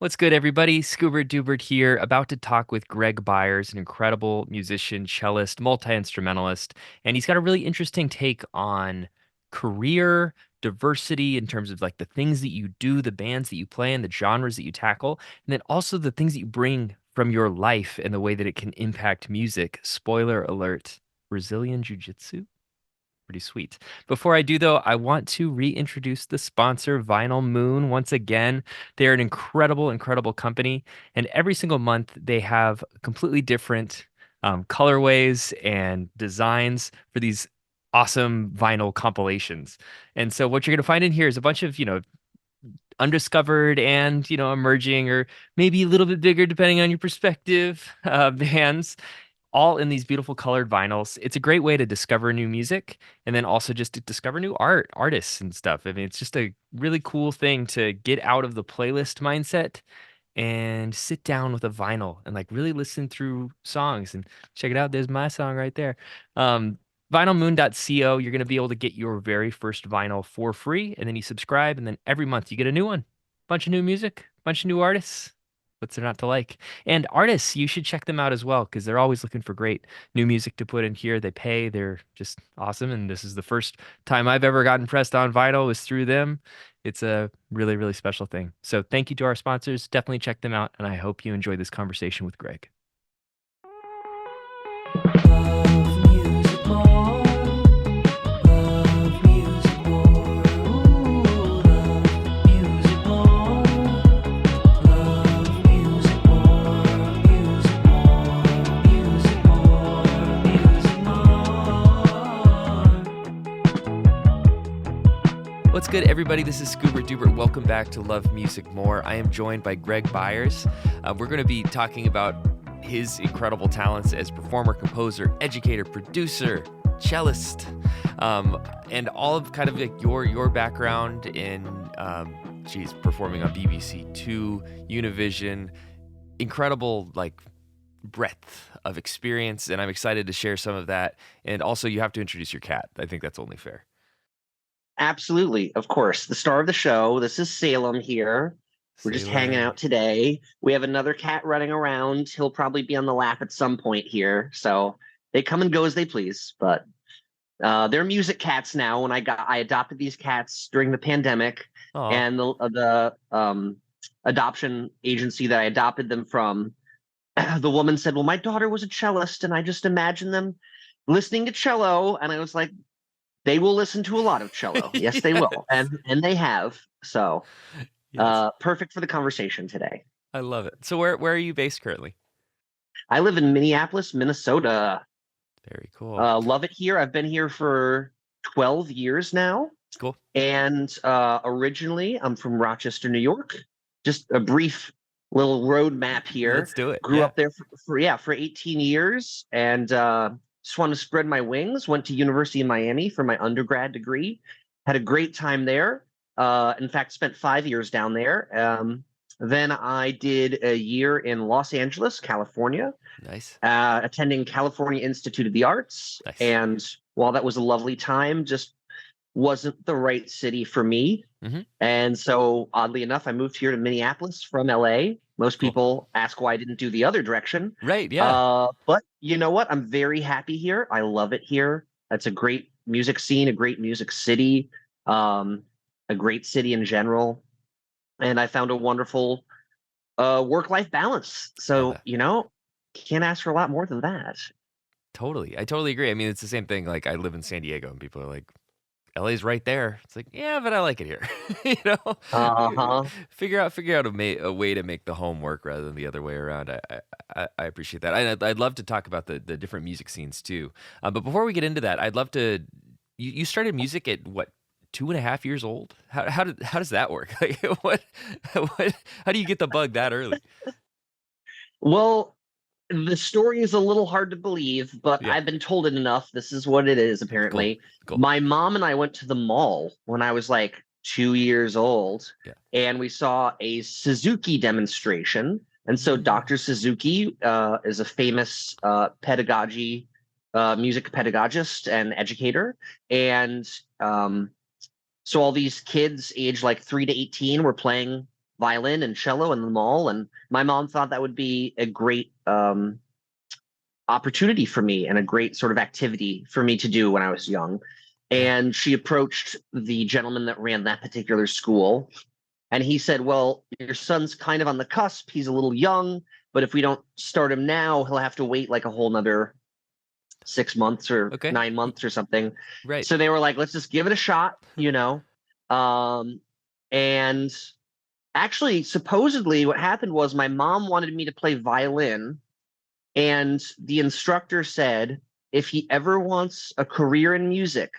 What's good, everybody? Scuba Dubert here, about to talk with Greg Byers, an incredible musician, cellist, multi-instrumentalist, and he's got a really interesting take on career diversity in terms of like the things that you do, the bands that you play, and the genres that you tackle, and then also the things that you bring from your life and the way that it can impact music. Spoiler alert, Brazilian Jiu Jitsu. Pretty sweet. Before I do, though, I want to reintroduce the sponsor, Vinyl Moon, once again. They're an incredible, incredible company. And every single month, they have completely different colorways and designs for these awesome vinyl compilations. And so, what you're going to find in here is a bunch of, undiscovered and, emerging or maybe a little bit bigger, depending on your perspective, bands all in these beautiful colored vinyls. It's a great way to discover new music and then also just to discover new artists and stuff. I mean, it's just a really cool thing to get out of the playlist mindset and sit down with a vinyl and like really listen through songs and check it out. There's my song right there. Um, vinylmoon.co, you're going to be able to get your very first vinyl for free. And then you subscribe, and then every month you get a new one. Bunch of new music, bunch of new artists. What's there not to like? And artists, you should check them out as well because they're always looking for great new music to put in here. They pay, they're just awesome. And this is the first time I've ever gotten pressed on vinyl was through them. It's a really, really special thing. So thank you to our sponsors. Definitely check them out. And I hope you enjoy this conversation with Greg. Love music more. Love music more. Ooh, love music more. Love music more. Music more. Music more. Music more. What's good, everybody? This is Scuba Dubert. Welcome back to Love Music More. I am joined by Greg Byers. We're going to be talking about his incredible talents as performer, composer, educator, producer, cellist, and all of kind of like your background in, performing on BBC Two, Univision, incredible like breadth of experience, and I'm excited to share some of that. And also, you have to introduce your cat. I think that's only fair. Absolutely, of course. The star of the show. This is Salem here. We're just hanging Sailor. out today. We have another cat running around. He'll probably be on the lap at some point here. So they come and go as they please. But they're music cats now. When I adopted these cats during the pandemic, Oh, and the adoption agency that I adopted them from, the woman said, "Well, my daughter was a cellist, and I just imagined them listening to cello." And I was like, they will listen to a lot of cello. Yes, they will, yes, and they have. So, yes, perfect for the conversation today. I love it. So where are you based currently? I live in Minneapolis, Minnesota. Very cool. Love it here. I've been here for 12 years now, Cool. and originally I'm from Rochester, New York. Just a brief little road map here. Let's do it. Grew Yeah. up there for 18 years, and just wanted to spread my wings. Went to University of Miami for my undergrad degree. Had a great time there. In fact, spent 5 years down there. Then I did a year in Los Angeles, California, Nice. attending California Institute of the Arts. Nice. And while that was a lovely time, just wasn't the right city for me. Hmm. And so, oddly enough, I moved here to Minneapolis from LA. Most Cool. people ask why I didn't do the other direction. Right. Yeah. But you know what? I'm very happy here. I love it here. It's a great music scene, a great music city, um, a great city in general. And I found a wonderful work-life balance. Love So, that. can't ask for a lot more than that. Totally. I totally agree. I mean, it's the same thing. Like I live in San Diego and people are like, LA's right there. It's like, yeah, but I like it here. you know, Uh-huh. figure out a way to make the home work rather than the other way around. I appreciate that. I'd love to talk about the different music scenes too. But before we get into that, I'd love to. You started music at what, 2.5 years old? How does that work? Like what how do you get the bug that early? Well, the story is a little hard to believe, but Yeah. I've been told it enough. This is what it is, Cool. apparently. Cool. My mom and I went to the mall when I was like 2 years old, Yeah. and we saw a Suzuki demonstration. And so Mm. Dr. Suzuki is a famous music pedagogist and educator. And so all these kids aged like 3 to 18 were playing violin and cello in the mall, and my mom thought that would be a great opportunity for me and a great sort of activity for me to do when I was young. Yeah. And she approached the gentleman that ran that particular school, and he said, "Well, your son's kind of on the cusp. He's a little young, but if we don't start him now, he'll have to wait like a whole nother 6 months or Okay. 9 months or something." Right. So they were like, "Let's just give it a shot, you know." Um, and actually, supposedly, what happened was my mom wanted me to play violin, and the instructor said, if he ever wants a career in music,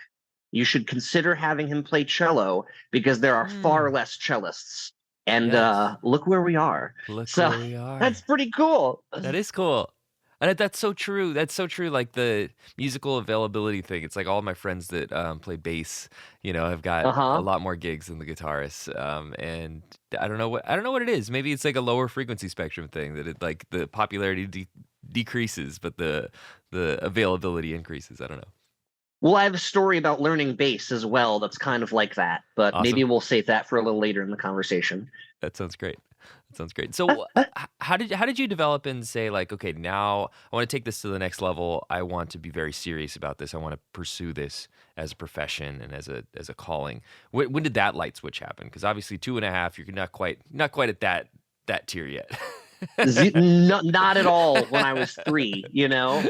you should consider having him play cello because there are far Hmm. less cellists. And Yes. look where we are. Look So where we that's are. pretty cool. That is cool. And that's so true. That's so true. Like the musical availability thing. It's like all my friends that play bass, have got a Uh-huh. lot more gigs than the guitarists. And I don't know what it is. Maybe it's like a lower frequency spectrum thing that it like the popularity decreases, but the availability increases. I don't know. Well, I have a story about learning bass as well that's kind of like that, but maybe Awesome. we'll save that for a little later in the conversation. That sounds great. That sounds great. So, how did you develop and say like, okay, now I want to take this to the next level. I want to be very serious about this. I want to pursue this as a profession and as a calling. When did that light switch happen? Because obviously, 2.5, you're not quite at that tier yet. Not at all when I was three, you know.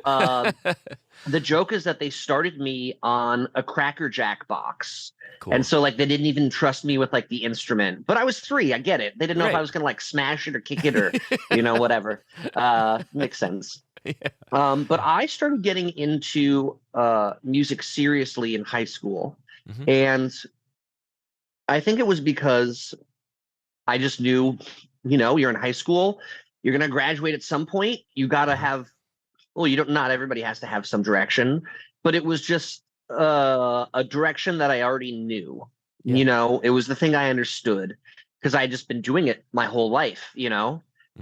The joke is that they started me on a Cracker Jack box. And Cool. so like they didn't even trust me with like the instrument. But I was three, I get it. They didn't know if I Right. was gonna like smash it or kick it or whatever. Makes sense. Yeah. But I started getting into music seriously in high school. Hmm. And I think it was because I just knew, you're in high school, you're gonna graduate at some point. You gotta Hmm. have, well, you don't, not everybody has to have some direction, but it was just a direction that I already knew. Yeah. It was the thing I understood because I had just been doing it my whole life. Hmm.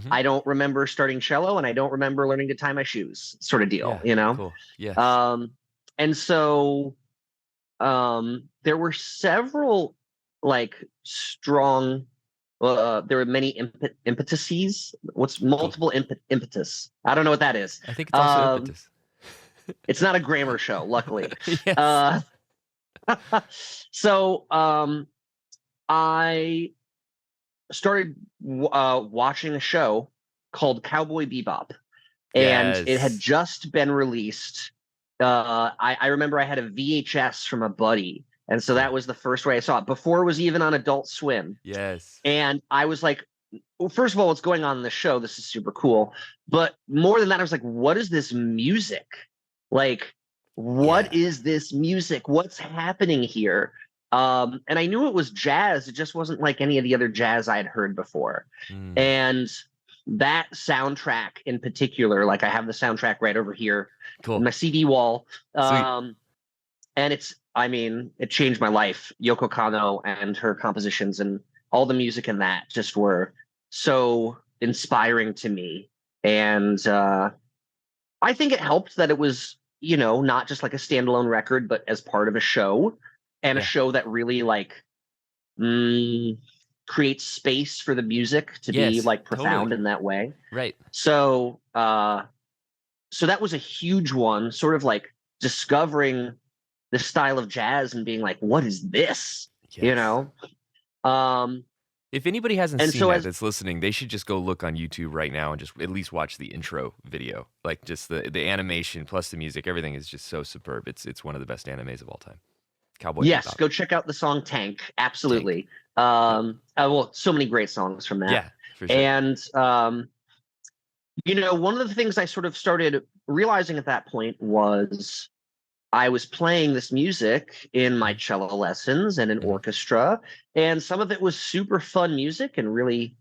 I don't remember starting cello and I don't remember learning to tie my shoes, sort of deal, Yeah. Cool. Yes. Um, and so there were several like strong there were many impetuses. What's Cool. multiple impetus? I don't know what that is. I think it's also Um, impetus. it's not a grammar show, luckily. Yes. Uh, so I started watching a show called Cowboy Bebop, and it had Yes. just been released. I remember I had a VHS from a buddy, and so that Cool. was the first way I saw it before it was even on Adult Swim. Yes. And I was like, well, first of all, what's going on in the show? This is super cool. But more than that, I was like, what is this music? Like, what Yeah. is this music? What's happening here? And I knew it was jazz. It just wasn't like any of the other jazz I had heard before. Mm. And that soundtrack in particular, like I have the soundtrack right over here in Cool. my CD wall. Sweet. And I mean, it changed my life. Yoko Kanno and her compositions and all the music in that just were so inspiring to me. And I think it helped that it was, not just like a standalone record, but as part of a show, and a Yeah. show that really like mm, creates space for the music to be Yes. like profound Totally. in that way. Right. So so that was a huge one, sort of like discovering the style of jazz and being like, what is this? You Yes. know? Um, If anybody hasn't and seen so that as that's listening, they should just go look on YouTube right now and just at least watch the intro video. Like just the animation plus the music, everything is just so superb. It's one of the best animes of all time. Cowboy yes, Bebop. go check out the song Tank. Tank. Absolutely. Yep. Well, so many great songs from that. Yeah, for sure. And one of the things I sort of started realizing at that point was I was playing this music in my Mhm. cello lessons and in Mhm. orchestra, and some of it was super fun music and really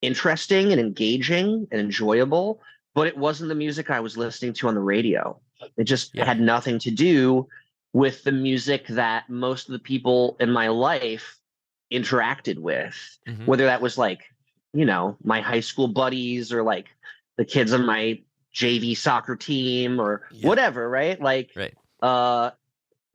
interesting and engaging and enjoyable, but it wasn't the music I was listening to on the radio. It just Yeah. had nothing to do with the music that most of the people in my life interacted with, Mhm. whether that was like, my high school buddies or like the kids on my JV soccer team or Yeah. whatever, right? Like, Right. uh,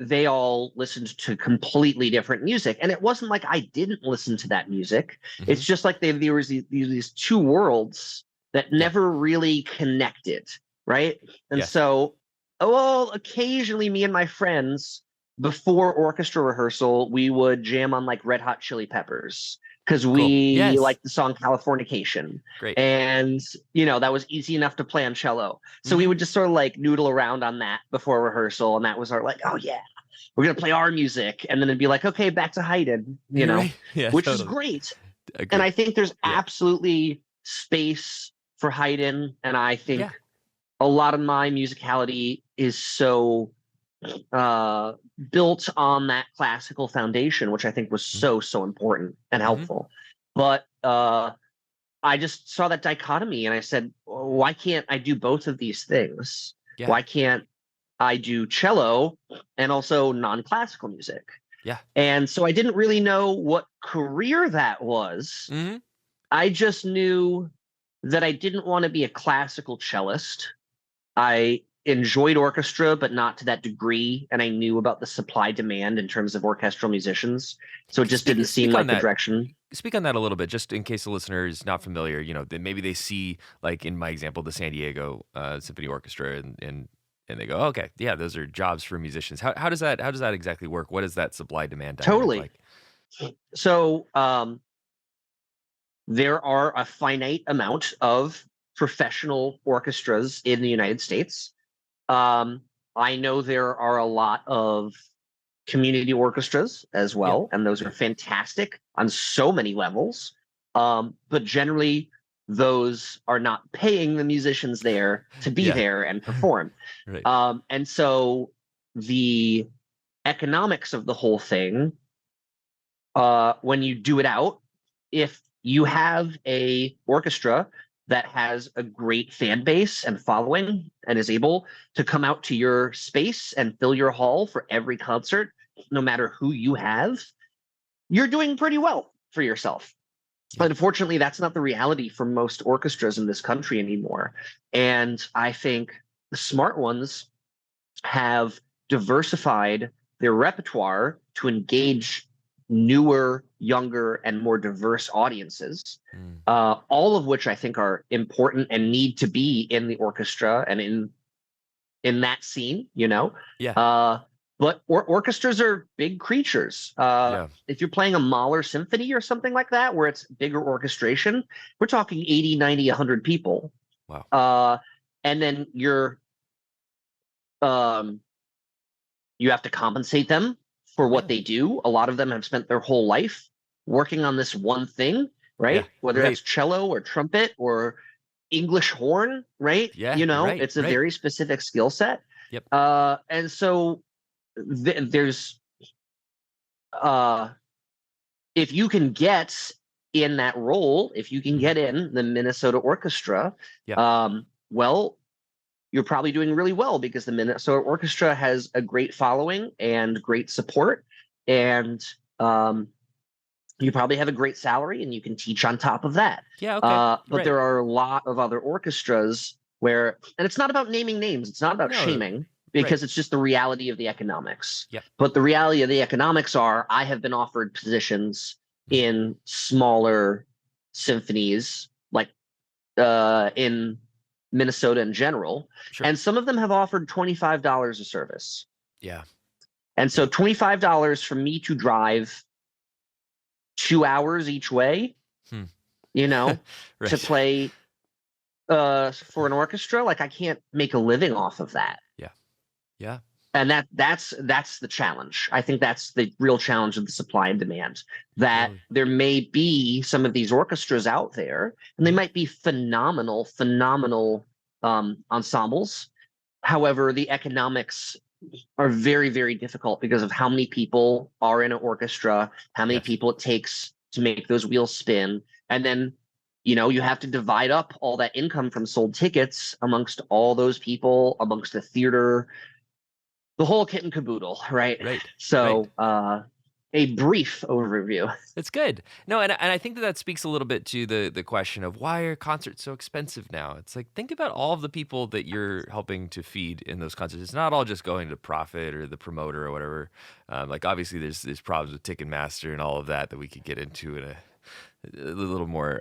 they all listened to completely different music. And it wasn't like I didn't listen to that music. It's Hmm. just like there was these two worlds that Yeah. never really connected, right? And Yes. so, well, occasionally me and my friends before orchestra rehearsal, we would jam on like Red Hot Chili Peppers because Cool. we Yes. like the song Californication. Great. And, that was easy enough to play on cello. So we Hmm. would just sort of like noodle around on that before rehearsal. And that was our like, oh, yeah, we're going to play our music. And then it'd be like, okay, back to Haydn, Right. Yeah. which is Totally. great. And Agreed. I think there's Yeah. absolutely space for Haydn. And I think Yeah. a lot of my musicality is so uh, built on that classical foundation, which I think was Hmm. so important and Hmm. helpful. But I just saw that dichotomy and I said, why can't I do both of these things? Yeah. Why can't I do cello and also non-classical music? Yeah. And so I didn't really know what career that was. Hmm. I just knew that I didn't want to be a classical cellist. I enjoyed orchestra, but not to that degree. And I knew about the supply demand in terms of orchestral musicians. So it just Speak didn't seem speak on like the that. direction. Speak on that a little bit, just in case the listener is not familiar. Maybe they see, like in my example, the San Diego Symphony Orchestra, and they go, "Oh, okay, yeah, those are jobs for musicians." How does that exactly work? What is that supply demand dynamic Totally. like? So there are a finite amount of professional orchestras in the United States. Um, I know there are a lot of community orchestras as Yeah. well, and those are fantastic on so many levels. But generally, those are not paying the musicians there to be Yeah. there and perform. Right. And so the economics of the whole thing, when you do it out, if you have a orchestra that has a great fan base and following and is able to come out to your space and fill your hall for every concert, no matter who you have, you're doing pretty well for yourself. Yeah. But unfortunately, that's not the reality for most orchestras in this country anymore. And I think the smart ones have diversified their repertoire to engage newer, younger, and more diverse audiences, Mm. all of which I think are important and need to be in the orchestra and in that scene. Yeah. But orchestras are big creatures. Yeah. If you're playing a Mahler symphony or something like that, where it's bigger orchestration, we're talking 80, 90, 100 people. Wow. And then um, you have to compensate them for what Yeah. they do. A lot of them have spent their whole life working on this one thing, Yeah. right? Whether Right. that's cello or trumpet or English horn, right? Yeah. Right. It's a Right. very specific skill set. Yep. And so there's uh if you can get in that role, if you can Mhm. get in the Minnesota Orchestra, Yeah. well, you're probably doing really well because the Minnesota Orchestra has a great following and great support, and you probably have a great salary and you can teach on top of that. Yeah. Okay. But Right. there are a lot of other orchestras where, and it's not about naming names, it's not about No. shaming Right. because it's just the reality of the economics. Yep. But the reality of the economics are I have been offered positions Mhm. in smaller symphonies, like in Minnesota in general, Sure. and some of them have offered $25 a service. Yeah. And so Yeah. $25 for me to drive 2 hours each way, Hmm. you know, to Right. play for an orchestra, like I can't make a living off of that. Yeah. Yeah. And that's the challenge. I think that's the real challenge of the supply and demand. That Totally. there may be some of these orchestras out there, and they Mhm. might be phenomenal ensembles. However, the economics are very, very difficult because of how many people are in an orchestra, how many Yes. people it takes to make those wheels spin. And then, you have to divide up all that income from sold tickets amongst all those people, amongst the theater, the whole kit and caboodle, right? Right. Right. So a brief overview. It's good. No, and I think that speaks a little bit to the question of why are concerts so expensive now? It's like think about all of the people that you're helping to feed in those concerts. It's not all just going to profit or the promoter or whatever. Like obviously there's problems with Ticketmaster and all of that we could get into in a little more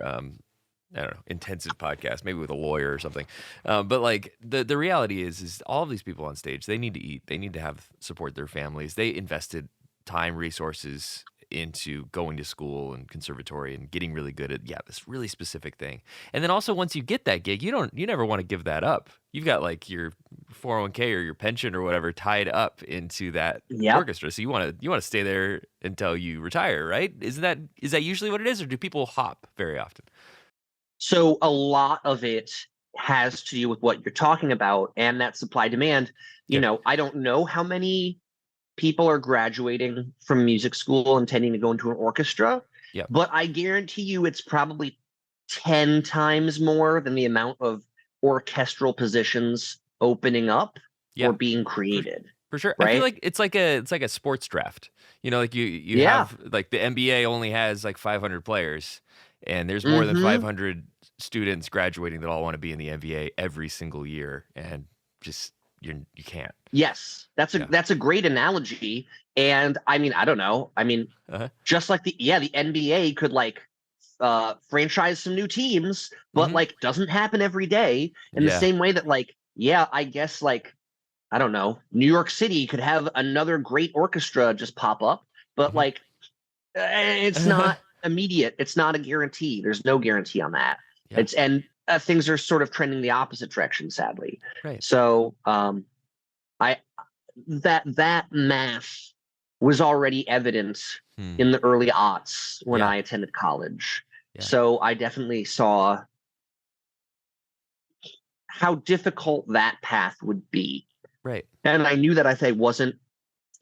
I don't know, intensive podcast, maybe with a lawyer or something. But like the reality is all of these people on stage, they need to eat, they need to have support their families. They invested time, resources into going to school and conservatory and getting really good at this really specific thing. And then also once you get that gig, you never want to give that up. You've got like your 401k or your pension or whatever tied up into that Yep. orchestra. So you want to stay there until you retire, right? Is that usually what it is, or do people hop very often? So a lot of it has to do with what you're talking about and that supply demand. You Okay. know, I don't know how many people are graduating from music school intending to go into an orchestra, Yeah. but I guarantee you it's probably 10 times more than the amount of orchestral positions opening up or Yeah. being For created, For sure. I feel right? like it's like a sports draft. You know, like you Yeah. have like the NBA only has like 500 players, and there's more than Hmm. 500 students graduating that all want to be in the NBA every single year, and just you can't. Yes, Yeah. that's a great analogy. And I mean, I don't know. I mean, Uh-huh. just like the NBA could like franchise some new teams, but Hmm. like doesn't happen every day. In the Yeah. same way that like, yeah, I guess like I don't know, New York City could have another great orchestra just pop up, but Hmm. like it's not immediate. It's not a guarantee. There's no guarantee on that. Yeah. It's and things are sort of trending the opposite direction, sadly. Right. So I that math was already evident Hmm. in the early aughts when Yeah. I attended college. Yeah. So I definitely saw how difficult that path would be. Right. And I knew that if I wasn't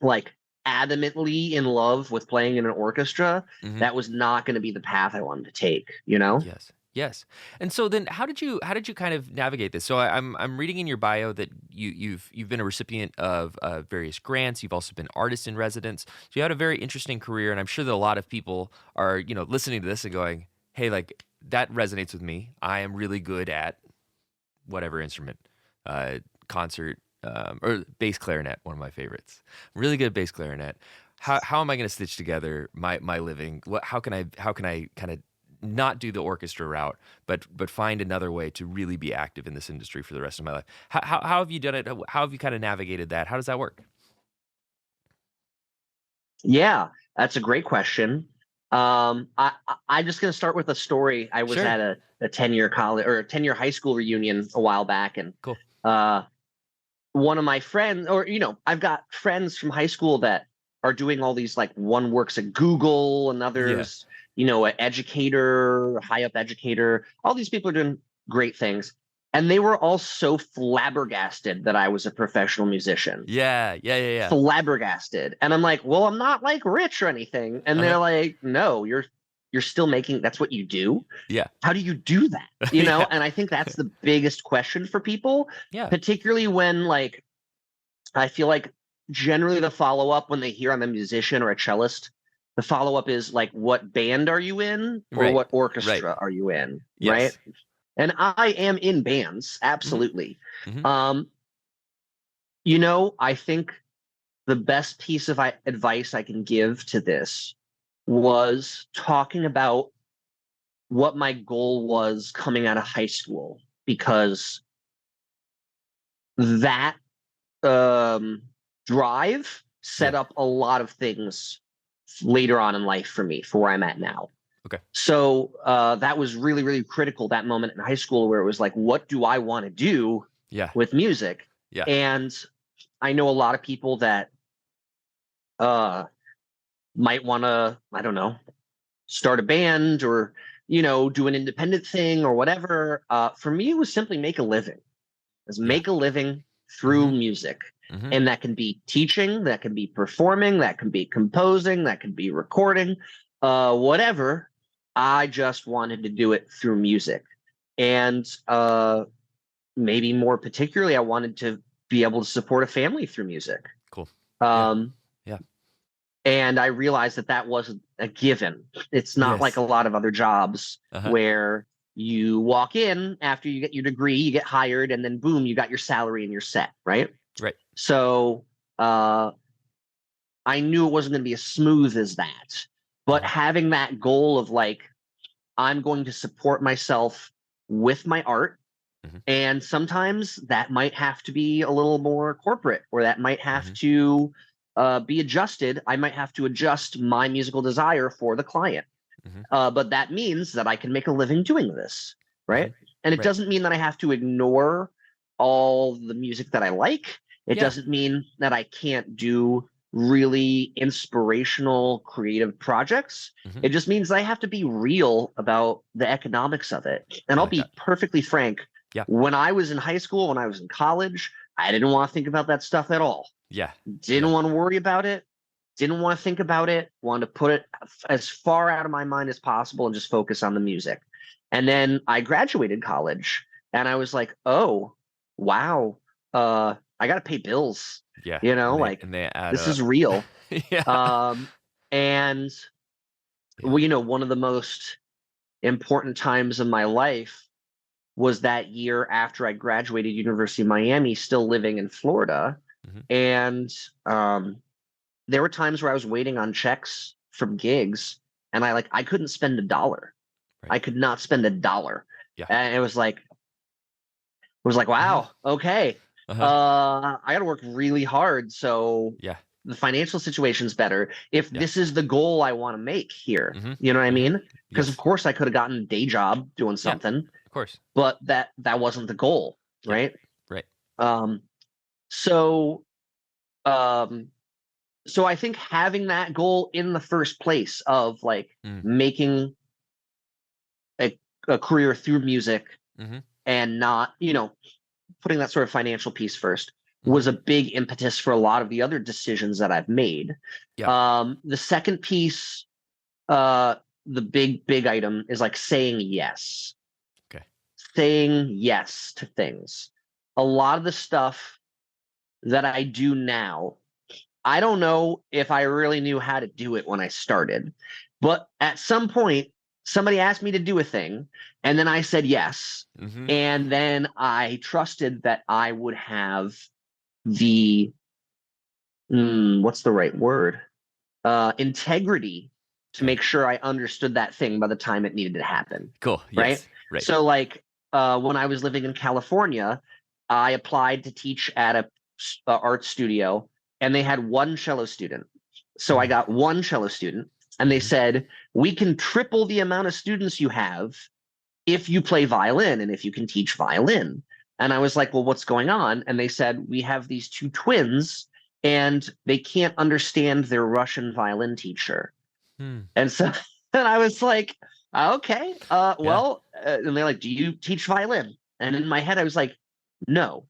like adamantly in love with playing in an orchestra, Hmm. that was not going to be the path I wanted to take, you know? Yes. Yes. And so then how did you kind of navigate this? So I'm reading in your bio that you've been a recipient of various grants. You've also been artist in residence. So you had a very interesting career, and I'm sure that a lot of people are, listening to this and going, "Hey, like that resonates with me. I am really good at whatever instrument, concert, or bass clarinet, one of my favorites. Really good at bass clarinet. How am I going to stitch together my living? How can I kind of not do the orchestra route, but find another way to really be active in this industry for the rest of my life? How have you done it? How have you kind of navigated that? How does that work? Yeah, that's a great question. I'm just going to start with a story. I was Sure. at a 10-year college or a 10-year high school reunion a while back, and Cool. uh, one of my friends, or I've got friends from high school that are doing all these like one works at Google, and Yeah. others, an educator, high up educator. All these people are doing great things, and they were all so flabbergasted that I was a professional musician. Yeah. Yeah. Yeah. Yeah. Flabbergasted, and I'm like, well, I'm not like rich or anything, and Uh-huh. they're like, no, you're still making, that's what you do. Yeah. How do you do that? Yeah. And I think that's the biggest question for people, Yeah. particularly when like I feel like generally the follow-up when they hear I'm a musician or a cellist, the follow-up is like, what band are you in or Right. what Right. orchestra are you in, right? Yes. And I am in bands, Hmm. absolutely. Hmm. um I think the best piece of advice I can give to this was talking about what my goal was coming out of high school, because that um, drive set Yeah. up a lot of things later on in life for me, for where I'm at now. Okay. So that was really, really critical, that moment in high school where it was like, what do I want to do Yeah. with music? Yeah. And I know a lot of people that uh, might want to, I don't know, start a band or, do an independent thing or whatever. For me, it was simply make a living. Is Yeah. make a living through Hmm. music. Hmm. And that can be teaching, that can be performing, that can be composing, that can be recording, whatever. I just wanted to do it through music. And maybe more particularly, I wanted to be able to support a family through music. Cool. Yeah. Um, Yeah. And I realized that that wasn't a given. It's not like Yes. a lot of other jobs Uh-huh. where you walk in after you get your degree, you get hired, and then boom, you got your salary and you're set, right? Right. So uh, I knew it wasn't going to be as smooth as that. But Mhm. having that goal of like, I'm going to support myself with my art. Mhm. And sometimes that might have to be a little more corporate, or that might have Mhm. to be adjusted. I might have to adjust my musical desire for the client. Mhm. But that means that I can make a living doing this, right? Mhm. And it Right. doesn't mean that I have to ignore all the music that I like. It Yeah. doesn't mean that I can't do really inspirational, creative projects. Mhm. It just means I have to be real about the economics of it. And I I'll like that. be perfectly frank. Yeah. When I was in high school, when I was in college, I didn't want to think about that stuff at all. Yeah. Didn't Yeah. want to worry about it. Didn't want to think about it. Wanted to put it as far out of my mind as possible and just focus on the music. And then I graduated college and I was like, oh, wow. I got to pay bills, Yeah. like And they add this up. is real. Yeah. Um, and Yeah. well, one of the most important times of my life was that year after I graduated University of Miami, still living in Florida. Mhm. And there were times where I was waiting on checks from gigs and I couldn't spend a dollar. Right. I could not spend a dollar. Yeah. And it was like, Mhm. wow, okay. Uh-huh. I gotta work really hard so Yeah. the financial situation's better if Yeah. this is the goal I want to make here. Mhm. You know what I Mhm. mean? Because of Yes. course I could have gotten a day job doing Yeah. something, Of course. but that wasn't the goal, Yeah. right? Right. Um, so um, so I think having that goal in the first place of like Mm. making a, a career through music Mhm. and not, putting that sort of financial piece first Mhm. was a big impetus for a lot of the other decisions that I've made. Yeah. The second piece, uh, the big item is like saying yes, Okay. saying yes to things. A lot of the stuff that I do now, I don't know if I really knew how to do it when I started, but at some point, somebody asked me to do a thing, and then I said yes. Mhm. And then I trusted that I would have the, what's the right word? Integrity to Okay. make sure I understood that thing by the time it needed to happen. Cool. Right. Yes. Right. So, when I was living in California, I applied to teach at a art studio, and they had one cello student. So I Mm. got one cello student, and they Mhm. said, we can triple the amount of students you have if you play violin and if you can teach violin. And I was like, well, what's going on? And they said, we have these two twins and they can't understand their Russian violin teacher. Hmm. And so and I was like, okay, Yeah. and they're like, do you teach violin? And in my head, I was like, no,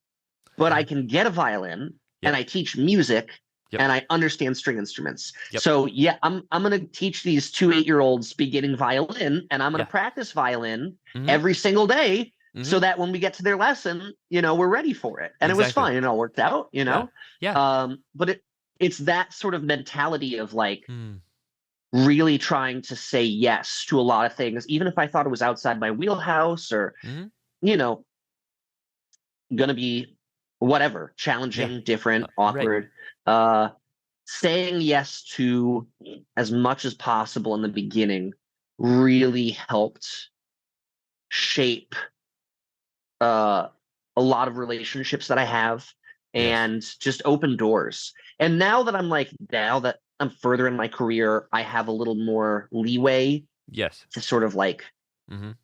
but I can get a violin and Yep. I teach music Yep. and I understand string instruments. Yep. So yeah, I'm gonna teach these 2 8-year-olds beginning violin, and I'm gonna Yeah. practice violin Mhm. every single day so Mhm. that when we get to their lesson, we're ready for it. And it was Exactly. fine, and it all worked out, Yeah. Yeah. But it's that sort of mentality of like Mm. really trying to say yes to a lot of things, even if I thought it was outside my wheelhouse or, Mhm. you know, gonna be whatever, Yeah. challenging, different, Right. awkward. Saying yes to as much as possible in the beginning really helped shape uh, a lot of relationships that I have Yes. and just open doors. And now that I'm further in my career, I have a little more leeway Yes. to sort of like Mhm.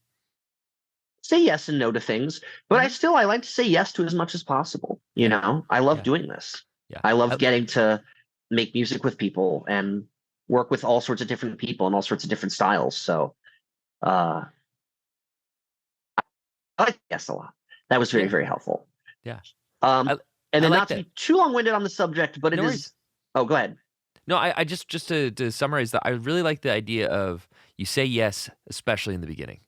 say yes and no to things, but Mhm. I like to say yes to as much as possible. Yeah. I love Yeah. doing this. Yeah. I love getting to make music with people and work with all sorts of different people and all sorts of different styles. So uh I like yes a lot. That was very, Yeah. very helpful. Yeah. Um I and I then like not to that. be too long-winded on the subject, but it No is worries. oh go ahead. No, I just to summarize that, I really like the idea of you say yes, especially in the beginning.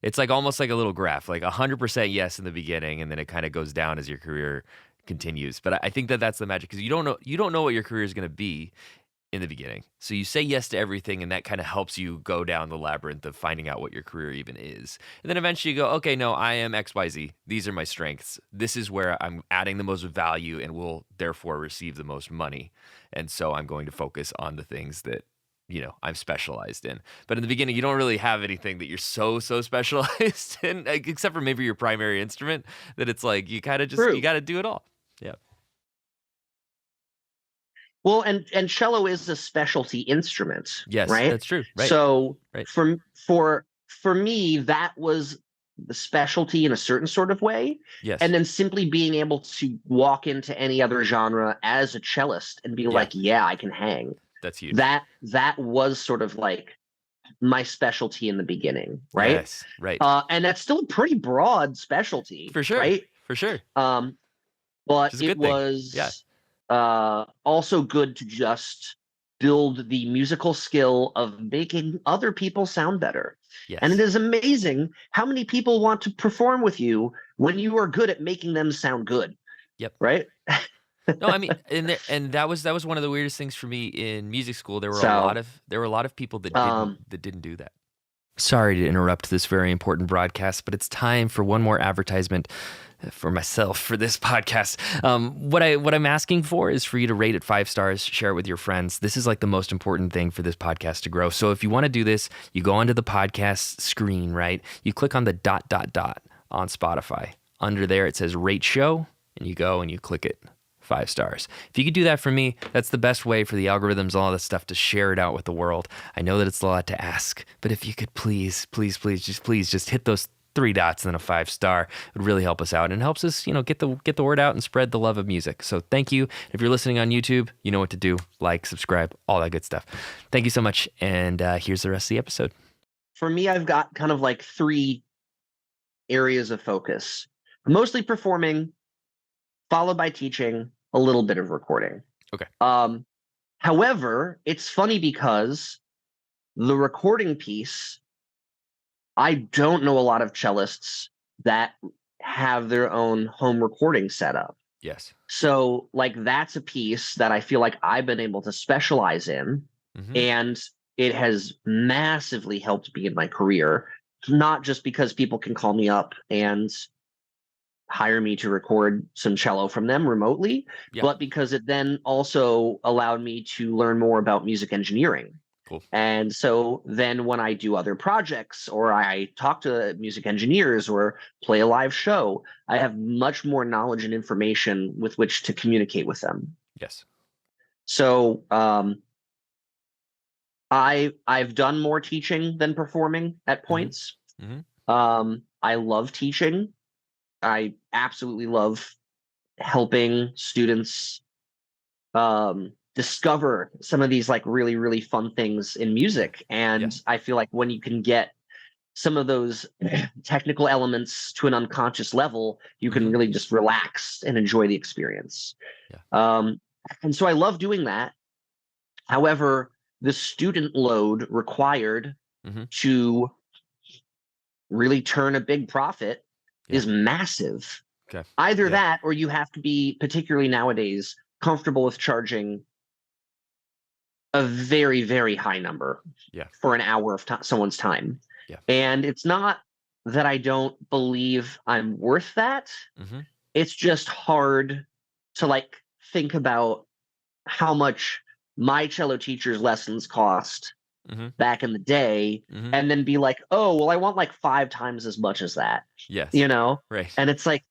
It's like almost like a little graph, like 100% yes in the beginning, and then it kind of goes down as your career continues. But I think that that's the magic because you don't know what your career is going to be. in the beginning. So you say yes to everything, and that kind of helps you go down the labyrinth of finding out what your career even is. And then eventually you go, okay, no, I am XYZ. These are my strengths. This is where I'm adding the most value and will therefore receive the most money. And so I'm going to focus on the things that, I'm specialized in. But in the beginning, you don't really have anything that you're so specialized in, like, except for maybe your primary instrument, that it's like you kind of just, you True. got to do it all. Yeah. Well, and cello is a specialty instrument, Yes, right? that's true. Right. So Right. for me, that was the specialty in a certain sort of way. Yes. And then simply being able to walk into any other genre as a cellist and be Yeah. like, yeah, I can hang. That's huge. That was sort of like my specialty in the beginning, right? Yes. Right. And that's still a pretty broad specialty, For sure. right? For sure. But Which is a it good thing. was Yeah. also good to just build the musical skill of making other people sound better. Yes. And it is amazing how many people want to perform with you when you are good at making them sound good. Yep. Right? No, I mean, and that was one of the weirdest things for me in music school. There were So, a lot of people that um, didn't do that. Sorry to interrupt this very important broadcast, but it's time for one more advertisement for myself for this podcast. What I'm asking for is for you to rate it 5 stars, share it with your friends. This is like the most important thing for this podcast to grow. So if you want to do this, you go onto the podcast screen, right? You click on the ... on Spotify. Under there, it says rate show, and you go and you click it. 5 stars. If you could do that for me, that's the best way for the algorithms and all this stuff to share it out with the world. I know that it's a lot to ask, but if you could please just hit those 3 dots and then a 5 star, it would really help us out and helps us, get the word out and spread the love of music. So thank you. If you're listening on YouTube, you know what to do. Like, subscribe, all that good stuff. Thank you so much. And here's the rest of the episode. For me, I've got kind of like 3 areas of focus. Mostly performing, followed by teaching, a little bit of recording. Okay. However, it's funny because the recording piece, I don't know a lot of cellists that have their own home recording setup. Yes. So, like, that's a piece that I feel like I've been able to specialize in, and it has massively helped me in my career. Not just because people can call me up and hire me to record some cello from them remotely, but because it then also allowed me to learn more about music engineering. Cool. And so then when I do other projects or I talk to music engineers or play a live show, I have much more knowledge and information with which to communicate with them. Yes. So I've done more teaching than performing at points. I love teaching. I absolutely love helping students discover some of these like really, really fun things in music. And I feel like when you can get some of those technical elements to an unconscious level, you can really just relax and enjoy the experience. And so I love doing that. However, the student load required to really turn a big profit is massive. Okay. Either that, or you have to be, particularly nowadays, comfortable with charging a very, very high number for an hour of someone's time. And it's not that I don't believe I'm worth that. It's just hard to like think about how much my cello teacher's lessons cost back in the day, and then be like, oh, well, I want like 5 times as much as that. Yes. Right. And it's like,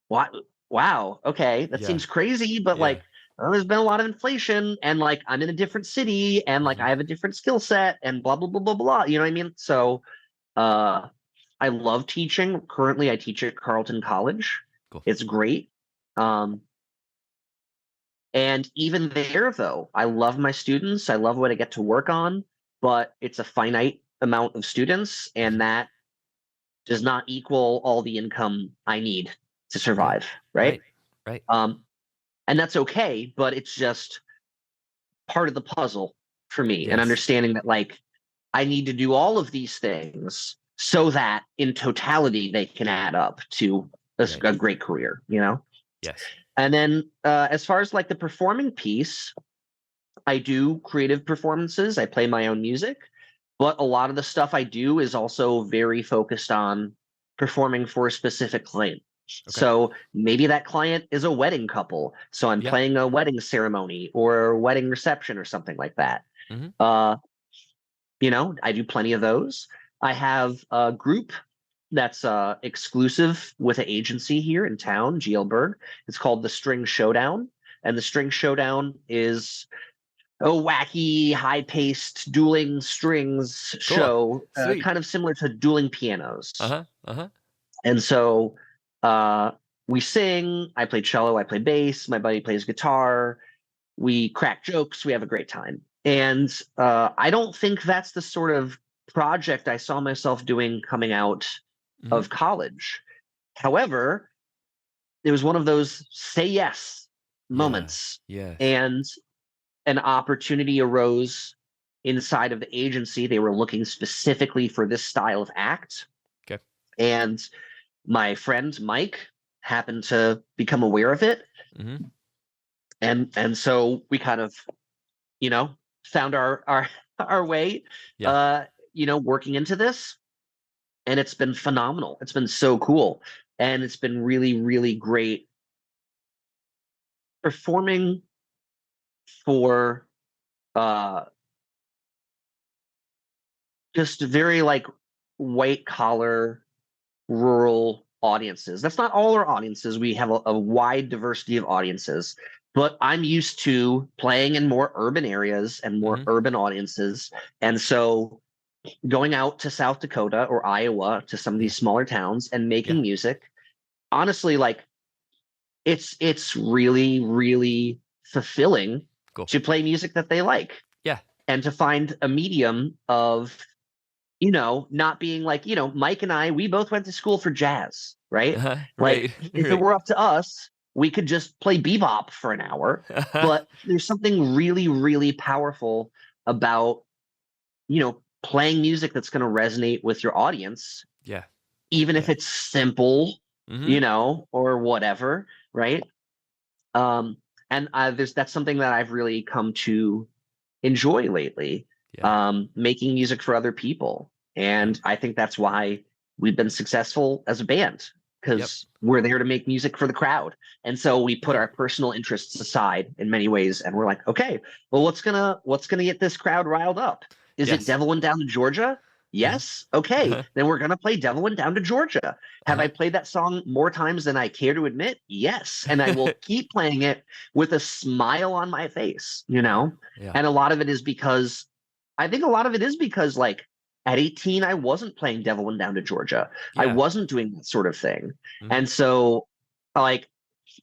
what? Wow. Okay. That seems crazy, but like, there's been a lot of inflation, and like, I'm in a different city, and like, I have a different skill set, and blah, blah, blah, blah, blah. You know what I mean? So, I love teaching. Currently, I teach at Carleton College. Cool. It's great. And even there, though, I love my students. I love what I get to work on, but it's a finite amount of students, and that does not equal all the income I need to survive. Right. And that's okay, but it's just part of the puzzle for me, and understanding that like I need to do all of these things so that in totality they can add up to a great career, Yes. And then as far as like the performing piece, I do creative performances. I play my own music, but a lot of the stuff I do is also very focused on performing for a specific client. Okay. So maybe that client is a wedding couple, so I'm Yeah. playing a wedding ceremony or a wedding reception or something like that. Hmm. Uh, I do plenty of those. I have a group that's exclusive with an agency here in town, Shelly Berg. It's called the String Showdown, and the String Showdown is a wacky, high-paced dueling strings Cool. show, Sweet. kind of similar to dueling pianos. Uh-huh. Uh-huh. And so uh, we sing. I play cello. I play bass. My buddy plays guitar. We crack jokes. We have a great time. And I don't think that's the sort of project I saw myself doing coming out Hmm. of college. However, it was one of those say yes Yeah. moments, Yes. and an opportunity arose inside of the agency. They were looking specifically for this style of act, Okay. and my friend Mike happened to become aware of it, Hmm. and so we kind of you know found our way, Yeah. uh working into this, and it's been phenomenal. It's been so cool, and it's been really, really great performing for uh just very like white collar rural audiences. That's not all our audiences. We have a wide diversity of audiences, but I'm used to playing in more urban areas and more Hmm. urban audiences. And so going out to South Dakota or Iowa to some of Yeah. these smaller towns and Yeah. making music, honestly, like it's really, really fulfilling Cool. to play music that they like Yeah. and to find a medium of not being like, Mike and I, we both went to school for jazz, right? Uh-huh. Like, Right. if it Right. were up to us, we could just play bebop for an hour. Uh-huh. But there's something really, really powerful about, playing music that's going to resonate with your audience, Yeah. even if Yeah. it's simple, Hmm. or whatever, right? Um, and that's something that I've really come to enjoy lately, Yeah. making music for other people. Yep. And I think that's why we've been successful as a band, Yep. because we're there to make music for the crowd. And so we put Yeah. our personal interests aside in many ways, and we're like, okay, well, what's gonna get this crowd riled up? Is it Yes. Devil Went Down to Georgia? Uh-huh. Yes. Okay, Uh-huh. then we're gonna play Devil Went Down to Georgia. Have I Uh-huh. played that song more times than I care to admit? Yes. And I will keep playing it with a smile on my face, Yeah. Yeah. And a lot of it is because I think a lot of it is because, like, at 18, I wasn't playing Devil Went Down to Georgia. I Yeah. wasn't doing that sort of thing. Hmm. And so, like,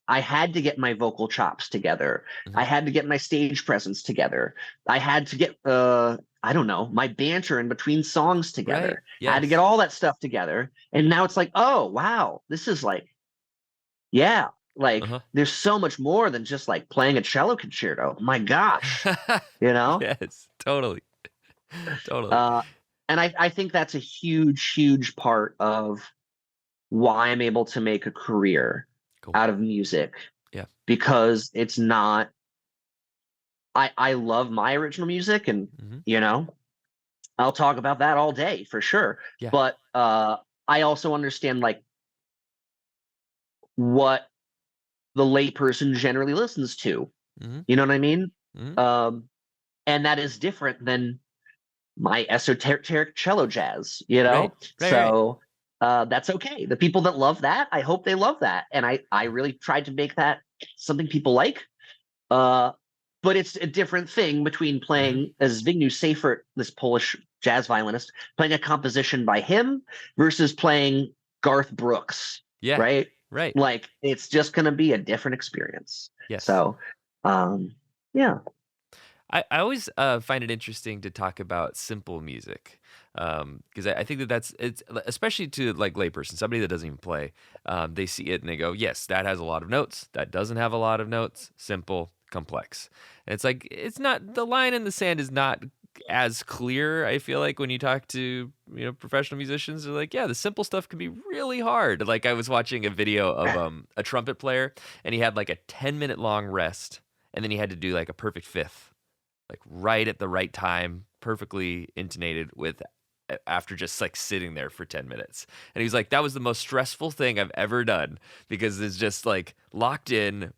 I had to get my vocal chops together. I Hmm. had to get my stage presence together. I had to get I don't know, my banter in between songs Right. together. I had to get Yes. all that stuff together. And now it's like, oh wow, this is like, yeah, like Uh-huh. there's so much more than just like playing a cello concerto. My gosh, you know? Yes. Totally. Totally. Uh and I think that's a huge, huge part of why I'm able to make a career Cool. out of music, Yeah. because it's not I love my original music, and Hmm. you know, I'll talk about that all day for sure. Yeah. But I also understand like what the layperson generally listens to. Hmm. You know what I mean? Hmm. Um, and that is different than my esoteric cello jazz, Right. Right. Right. So that's okay. The people that love that, I hope they love that. And I really tried to make that something people like. Uh, but it's a different thing between Hmm. playing as Zbigniew Seifert, this Polish jazz violinist, playing a composition by him versus playing Garth Brooks, Yeah. right? Right. Like it's just going to be a different experience. Yes. So, yeah. I always find it interesting to talk about simple music because I think that it's especially to like layperson, somebody that doesn't even play. They see it and they go, "Yes, that has a lot of notes. That doesn't have a lot of notes. Simple, complex." And it's like it's not the line in the sand is not as clear. I feel like when you talk to professional musicians, they're like, "Yeah, the simple stuff can be really hard." Like I was watching a video of a trumpet player and he had like a 10-minute long rest and then he had to do like a perfect fifth. like right at the right time, perfectly intonated with after just like sitting there for 10 minutes. And he's like, that was the most stressful thing I've ever done because it's just like locked in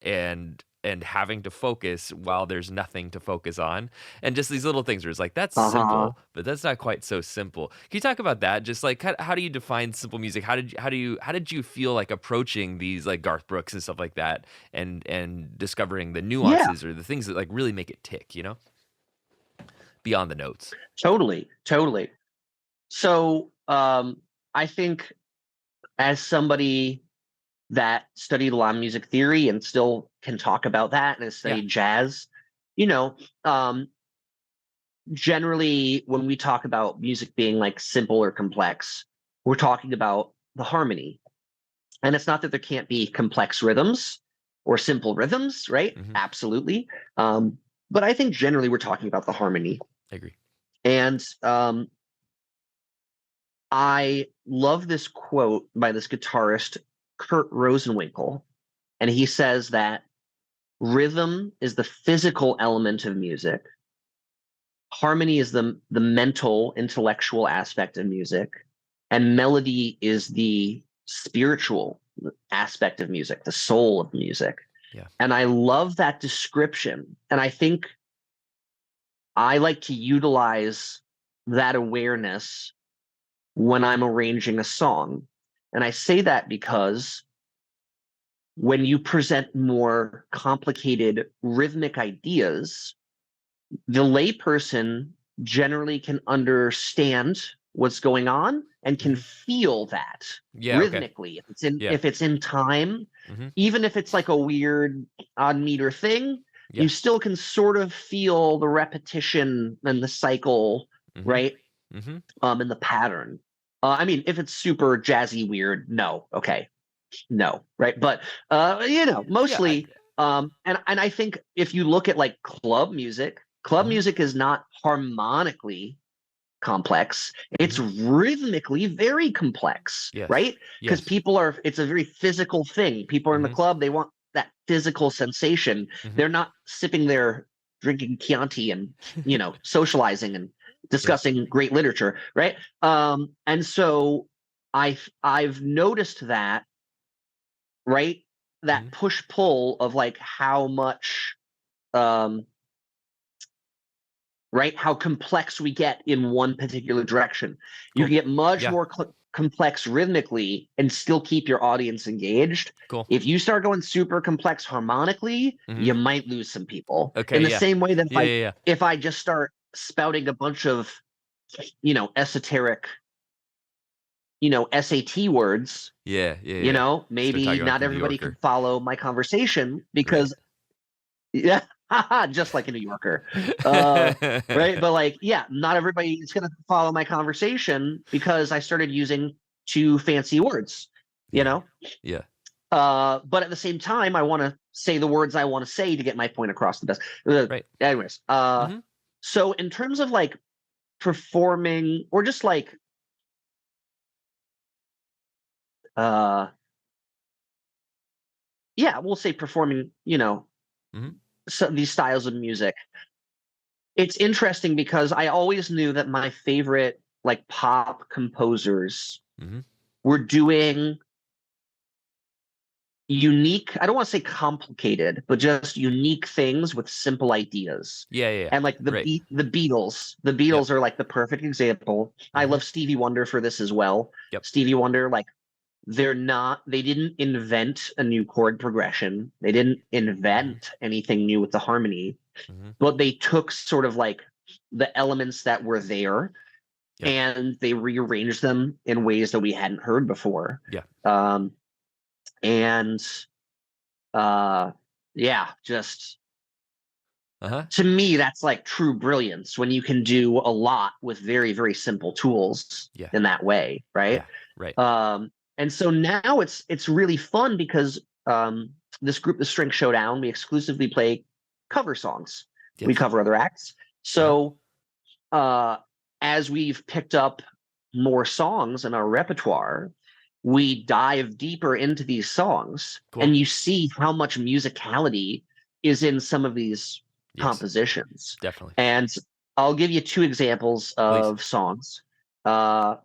and having to focus while there's nothing to focus on. And just these little things where it's like, that's Uh-huh. simple, but that's not quite so simple. Can you talk about that? Just like how do you define simple music? How did you feel like approaching these like Garth Brooks and stuff like that and discovering the Yeah, nuances or the things that like really make it tick, beyond the notes? totally, totally. So I think as somebody that studied a lot of music theory and still can talk about that and has Yeah. studied jazz, you know, generally when we talk about music being like simple or complex, we're talking about the harmony. And it's not that there can't be complex rhythms or simple rhythms, right? Hmm. Absolutely. But I think generally we're talking about the harmony. I agree. And I love this quote by this guitarist, Kurt Rosenwinkel. And he says that rhythm is the physical element of music. Harmony is the mental, intellectual aspect of music. And melody is the spiritual aspect of music, the soul of music. Yeah. And I love that description. And I think I like to utilize that awareness when I'm arranging a song. And I say that because when you present more complicated rhythmic ideas, the layperson generally can understand what's going on and can Hmm. feel that Yeah. Okay. rhythmically. Yeah. If it's in time, Hmm. even if it's like a weird odd meter thing, Yeah. you still can sort of feel the repetition and the cycle, Hmm. right? Hmm. And the pattern. I mean, if it's super jazzy weird, no, okay, no, right? But Yeah. mostly, and I think if you look at like club Mhm. music is not harmonically complex. It's Mhm. rhythmically very complex, Yes. right? Because Yes. it's a very physical thing. People are in the Mhm. club, they want that physical sensation. Mhm. They're not sipping there drinking Chianti and, socializing and Yeah. discussing great literature, right? And so I've noticed that, right? That Mhm. push pull of like how much um right? How complex we get in one particular direction. You can Cool. get much Yeah. more complex rhythmically and still keep your audience engaged. Cool. If you start going super complex harmonically, Mhm. you might lose some people. In Okay. the Yeah. same way that Yeah. Yeah. Yeah. if I just start spouting a bunch of esoteric SAT words, Yeah. Yeah. Yeah. Start maybe talking like not the New everybody can Yorker. follow my conversation Right. because yeah, just like a New Yorker. Right. But like, yeah, not everybody is gonna follow my conversation because I started using too fancy words, you Yeah. know? Yeah. But at the same time, I want to say the words I want to say to get my point across the best. Right. Anyways, Mhm. so in terms of like performing or just like uh yeah, we'll say performing, Mhm. these styles of music. It's interesting because I always knew that my favorite like pop composers Mhm. were doing unique, I don't want to say complicated, but just unique things with simple ideas. Yeah. Yeah. Yeah. And like Right. The Yep. Beatles are like the perfect example. I Mhm. love Stevie Wonder for this as well. Yep. Stevie Wonder, like they didn't invent a new chord progression. They didn't Mhm. invent anything new with the harmony, Mhm. but they took sort of like the elements that were there Yep. and they rearranged them in ways that we hadn't heard before. Yeah. Um, and uh, yeah, just Uh-huh. to me, that's like true brilliance when you can do a lot with very, very simple tools Yeah. in that way, right? Yeah. Right. And so now it's really fun because this group, the Strength Showdown, we exclusively play cover songs. We Yes. cover other acts. Uh-huh. So uh, as we've picked up more songs in our repertoire, we dive deeper into these songs, Cool. and you see how much musicality is in some of these Yes, compositions. definitely. And I'll give you two examples Please. of songs. Uh,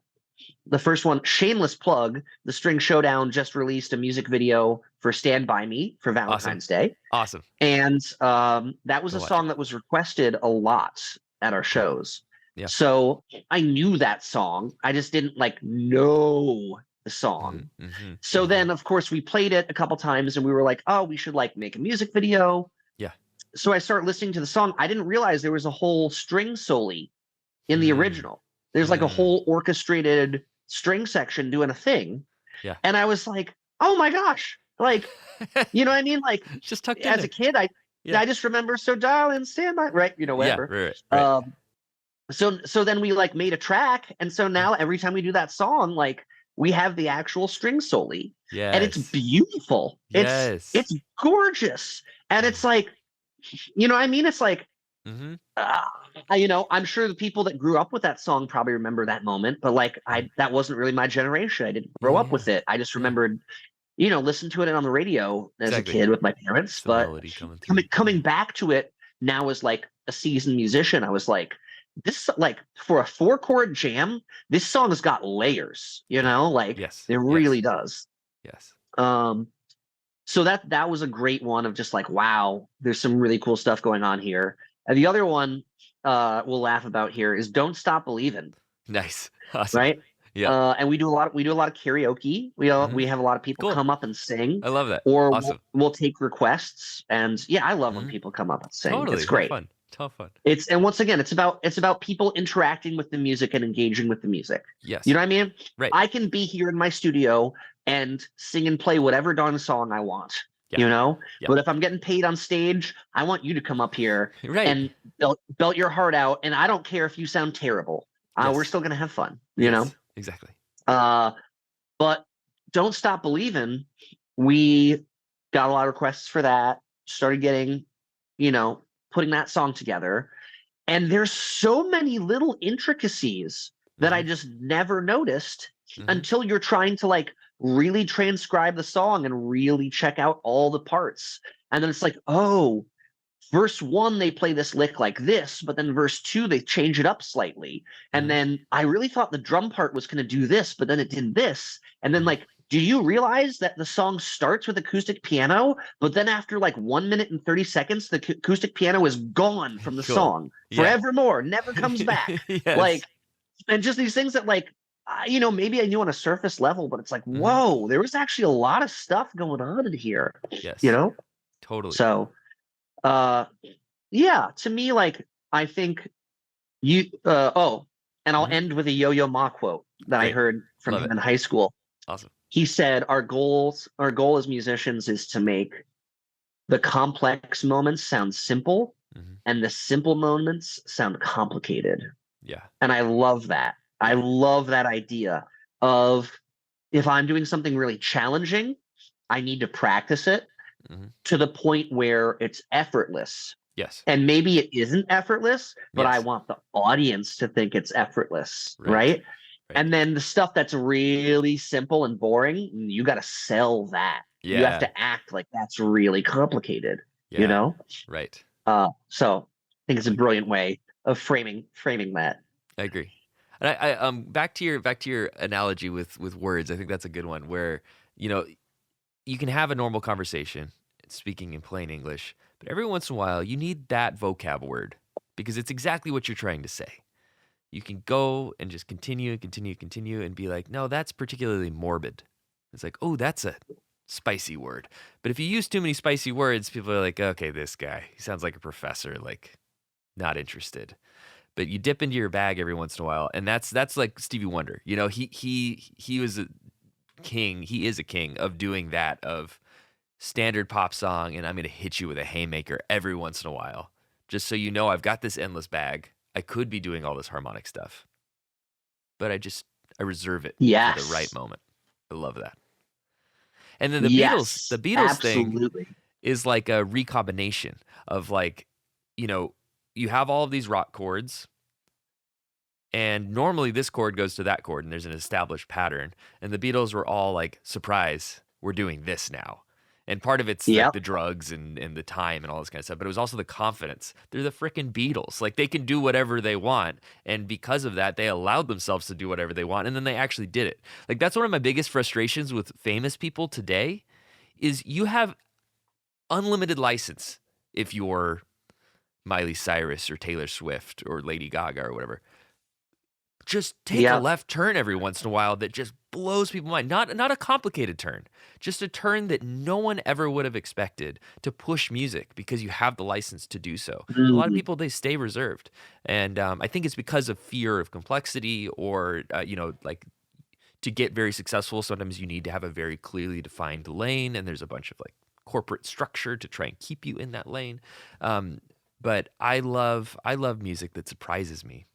the first one, shameless plug, the String Showdown just released a music video for Stand By Me for Awesome. Valentine's Day. Awesome. And that was Go a watch song it. that was requested a lot at our Cool. shows. Yeah. So I knew that song. I just didn't like know the song. So then, of course, we played it a couple times and we were like, oh, we should like make a music video. Yeah. So I started listening to the song. I didn't realize there was a whole string solo in the Mm, original. There's like a mm, whole orchestrated string section doing a thing. yeah. And I was like, oh my gosh. Like, you know what I mean? Like Just tucked in as a there. kid, Yeah. I just remember so darling, stand by, right? You know, Yeah. whatever. Right. So then we like made a track, and so Yeah. now every time we do that song, like we have the actual string solo, and it's Yes. beautiful. Yes. It's gorgeous, and Mm, it's like, you know what I mean? It's like, mm-hmm. uh, you know, I'm sure the people that grew up with that song probably remember that moment, but like Mm. that wasn't really my generation. I didn't grow up Yeah. with it. I just Yeah. remembered, you know, listening to it on the radio as a Exactly. kid with my parents. It's the But melody coming through. coming back to it now as like a seasoned musician, I was like, this like for a 4-chord jam, this song has got layers, you know, like Yes. it Yes. really does. Yes. Um, so that was a great one of just like, wow, there's some really cool stuff going on here. And the other one we'll laugh about here is Don't Stop Believin', Nice. Awesome. right? Yeah. And we do a lot of karaoke. We have a lot of people Cool. come up and sing, I love that. or Awesome. we'll take requests. And yeah, I love when Mhm. people come up and sing. Totally. It's great. Fun. Fun. And once again, it's about people interacting with the music and engaging with the music. Yes. You know what I mean? Right. I can be here in my studio and sing and play whatever darn song I want. Yeah. You know? Yeah. But if I'm getting paid on stage, I want you to come up here Right. and belt your heart out. And I don't care if you sound terrible. Yes. We're still gonna have fun, you know? Yes. Exactly. But Don't Stop Believin', we got a lot of requests for that, started getting, you know, putting that song together. And there's so many little intricacies that I Mhm. just never noticed Mhm. until you're trying to like really transcribe the song and really check out all the parts. And then it's like, oh, verse 1 they play this lick like this, but then verse 2 they change it up slightly. And Mhm. then I really thought the drum part was going to do this, but then it did this. And then Mhm. like, do you realize that the song starts with acoustic piano, but then after like 1 minute and 30 seconds the acoustic piano is gone from the Cool. song Yeah. forevermore, never comes back. Yes. Like, and just these things that like, you know, maybe I knew on a surface level, but it's like, Mhm. whoa, there was actually a lot of stuff going on in here, Yes. you know? Totally. So yeah, to me, like I think you and I'll Mhm. end with a Yo-Yo Ma quote that I Great. heard from Love him it. in high school. Awesome. He said, our goal as musicians is to make the complex moments sound simple Mhm. and the simple moments sound complicated. Yeah. And I love that. I Yeah. love that idea of if I'm doing something really challenging, I need to practice it Mhm. to the point where it's effortless. Yes. And maybe it isn't effortless, but I Yes. want the audience to think it's effortless, Right. right? Right. And then the stuff that's really simple and boring, you got to sell that. You have Yeah. to act like that's really complicated, you Yeah. know? Right. So I think it's a Like, brilliant way of framing that. I agree. And I back to your analogy with words. I think that's a good one where, you know, you can have a normal conversation speaking in plain English, but every once in a while you need that vocab word because it's exactly what you're trying to say. You can go and just continue and be like, no, that's particularly morbid. It's like, oh, that's a spicy word. But if you use too many spicy words, people are like, okay, this guy, he sounds like a professor, like not interested. But you dip into your bag every once in a while, and that's like Stevie Wonder. You know, he was a king. He is a king of doing that, of standard pop song, and I'm gonna hit you with a haymaker every once in a while, just so you know I've got this endless bag. I could be doing all this harmonic stuff, but I reserve it for the right Yes. moment. I love that. And then the Yes. Beatles thing Absolutely. is like a recombination of like, you know, you have all of these rock chords, and normally this chord goes to that chord, and there's an established pattern. And the Beatles were all like, surprise, we're doing this now. And part of it's like Yep. the drugs and the time and all this kind of stuff, but it was also the confidence. They're the freaking Beatles. Like they can do whatever they want. And because of that, they allowed themselves to do whatever they want. And then they actually did it. Like that's one of my biggest frustrations with famous people today is you have unlimited license if you're Miley Cyrus or Taylor Swift or Lady Gaga or whatever. Just take a Yep. left turn every once in a while that just blows people's mind. Not a complicated turn, just a turn that no one ever would have expected to push music because you have the license to do so. A lot of Mhm. people they stay reserved, and I think it's because of fear of complexity or like to get very successful. Sometimes you need to have a very clearly defined lane, and there's a bunch of like corporate structure to try and keep you in that lane. But I love music that surprises me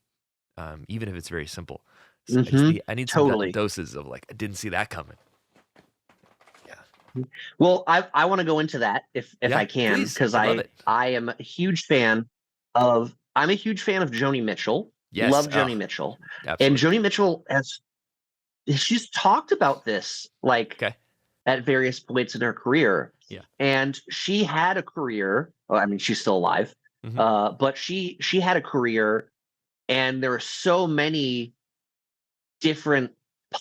even if it's very simple. So Mhm. I need some Totally. doses of like I didn't see that coming. Yeah, Well, I want to go into that if yeah, I can, please, because I'd love it. I am a huge fan of I'm a huge fan of Joni Mitchell. Yes, Love oh, Joni Mitchell. And absolutely. Joni Mitchell has she's talked about this like Okay, at various points in her career. yeah, And she had a career, well, I mean, she's still alive, hmm but she had a career, and there were so many different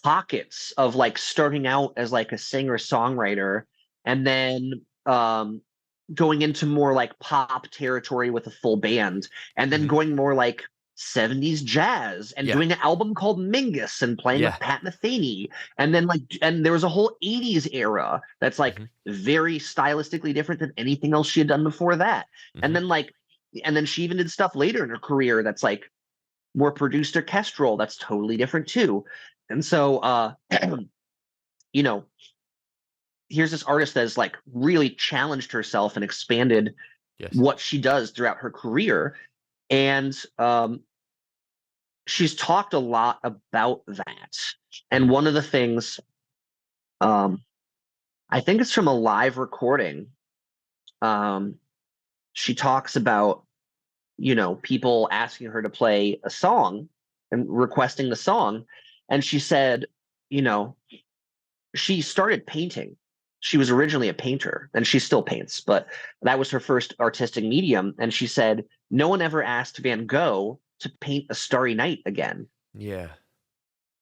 pockets of like starting out as like a singer songwriter, and then going into more like pop territory with a full band, and then hmm going more like 70s jazz and yeah, doing an album called Mingus and playing yeah, with Pat Metheny, and then like and there was a whole 80s era that's like hmm very stylistically different than anything else she had done before that. And hmm then like and then she even did stuff later in her career that's like more produced orchestral, that's totally different too. And so you know, here's this artist that has like really challenged herself and expanded yes, what she does throughout her career. And she's talked a lot about that. And mm, one of the things, um, I think it's from a live recording, um, she talks about, people asking her to play a song and requesting the song. And she said, you know, she started painting. She was originally a painter and she still paints, but that was her first artistic medium. And she said, no one ever asked Van Gogh to paint a starry night again. yeah,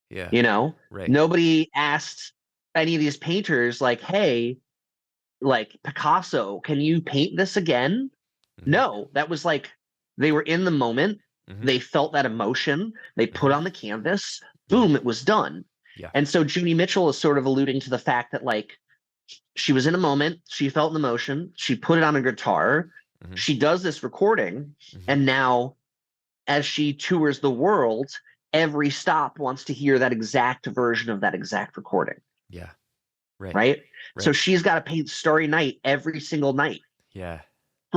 yeah, You know, right, nobody asked any of these painters, like, hey, like Picasso, can you paint this again? hmm No, that was like they were in the moment. hmm They felt that emotion. They put hmm on the canvas. hmm Boom, it was done. yeah, And so Joni Mitchell is sort of alluding to the fact that like she was in a moment, she felt an emotion, she put it on a guitar, hmm she does this recording, hmm and now as she tours the world, every stop wants to hear that exact version of that exact recording, yeah, right, right? So right, she's got to paint Starry Night every single night, yeah,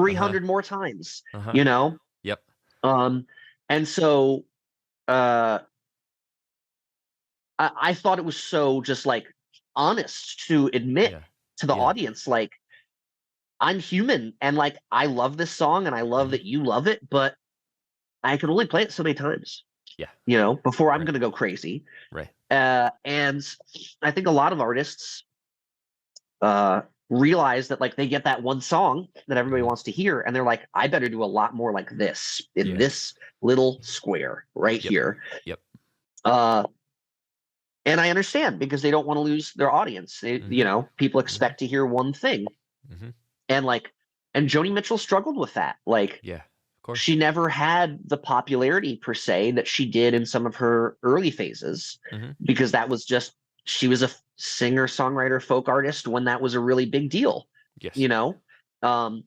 uh huh, 300 more times, uh huh, you know? yep, Um, and so uh, I thought it was so just like honest to admit yeah, to the yeah, audience, like, I'm human and like I love this song and I love hmm that you love it, but I can only play it so many times, yeah, before I'm right, gonna go crazy. right, And I think a lot of artists uh realize that like they get that one song that everybody hmm wants to hear, and they're like, I better do a lot more like this in yeah, this little square right yep, here. yep, Uh and I understand because they don't want to lose their audience. hmm People hmm expect to hear one thing. hmm And like and Joni Mitchell struggled with that. Like yeah, of course, she never had the popularity per se that she did in some of her early phases, hmm because that was just she was a singer songwriter folk artist when that was a really big deal, you yes, know um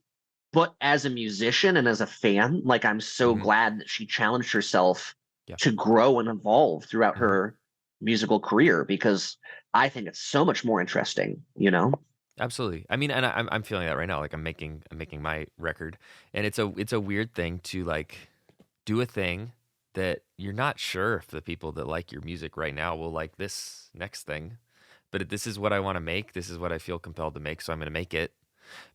but as a musician and as a fan, like, I'm so hmm glad that she challenged herself yeah. to grow and evolve throughout hmm her musical career, because I think it's so much more interesting. Absolutely. I mean, and I'm feeling that right now. Like I'm making my record, and it's a weird thing to like do a thing that you're not sure if the people that like your music right now will like this next thing, but this is what I want to make. This is what I feel compelled to make, so I'm going to make it.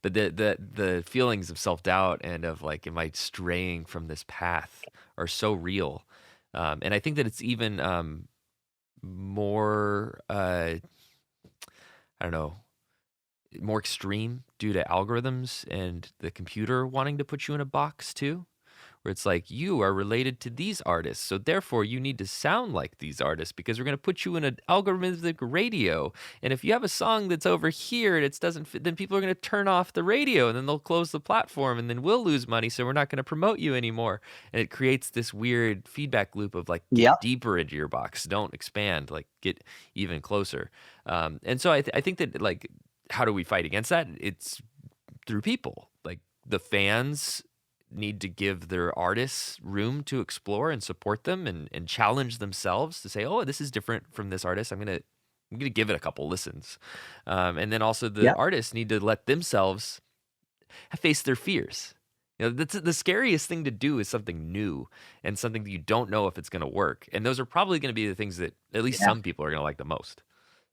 But the feelings of self doubt and of like, am I straying from this path, are so real, and I think that it's even more. I don't know more extreme due to algorithms and the computer wanting to put you in a box too, where it's like you are related to these artists, so therefore you need to sound like these artists because we're going to put you in an algorithmic radio. And if you have a song that's over here and it doesn't fit, then people are going to turn off the radio and then they'll close the platform and then we'll lose money. So we're not going to promote you anymore. And it creates this weird feedback loop of like, Yep. get deeper into your box, don't expand, like get even closer. And so I think that like, how do we fight against that? It's through people. Like the fans need to give their artists room to explore and support them and challenge themselves to say, oh, this is different from this artist. I'm gonna give it a couple listens. And then also the Yep. artists need to let themselves face their fears. You know, that's the scariest thing to do is something new and something that you don't know if it's going to work. And those are probably going to be the things that at least Yeah. some people are going to like the most.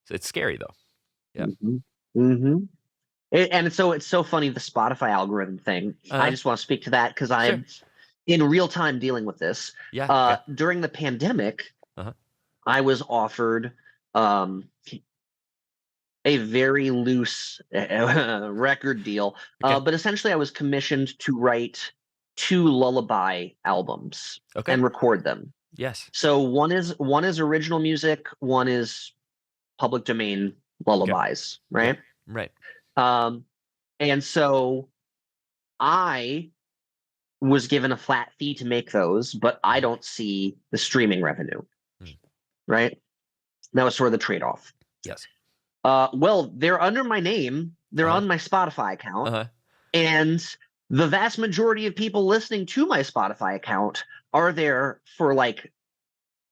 So it's scary though. Yeah. Mm-hmm. And so it's so funny, the Spotify algorithm thing. I just want to speak to that because I'm in real time dealing with this. Yeah. Okay. During the pandemic, Uh-huh. I was offered a very loose record deal, Okay. but essentially I was commissioned to write 2 lullaby albums Okay. and record them. Yes. So one is original music, one is public domain lullabies, right? Right. And so I was given a flat fee to make those, but I don't see the streaming revenue, right? That was sort of the trade-off. Yes. Well, they're under my name. They're on my Spotify account. And the vast majority of people listening to my Spotify account are there for like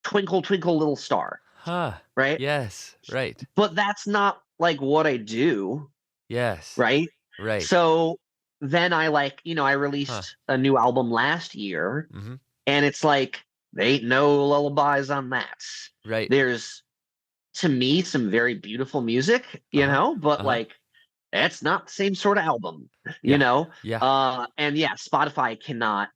Twinkle, Twinkle, Little Star. Right? Yes. Right. But that's not like what I do. Yes. Right? Right. So then I I released a new album last year, and it's like, there ain't no lullabies on that. Right. There's, to me, some very beautiful music, but like, that's not the same sort of album, you know? Yeah. And yeah, Spotify cannot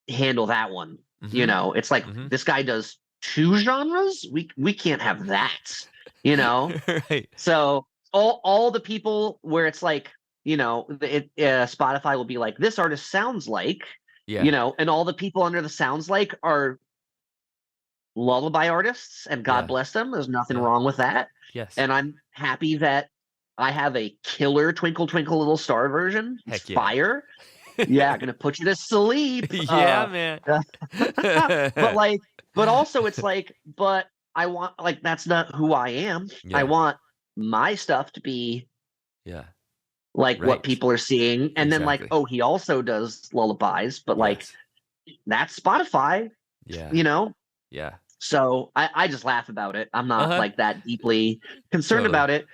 handle that one. It's like, this guy does 2 genres. We can't have that, Right. So all the people where it's like, Spotify will be like, this artist sounds like, and all the people under the sounds like are lullaby artists, and God bless them. There's nothing wrong with that. Yes. And I'm happy that I have a killer Twinkle Twinkle Little Star version. Heck yeah. Fire. Yeah, gonna put you to sleep. Yeah, man. But also it's like, but I want, like, that's not who I am. Yeah. I want my stuff to be like Right. what people are seeing. And then like, Exactly. oh, he also does lullabies, but like, that's Spotify, Yeah. Yeah. So I just laugh about it. I'm not like that deeply concerned Totally. about it,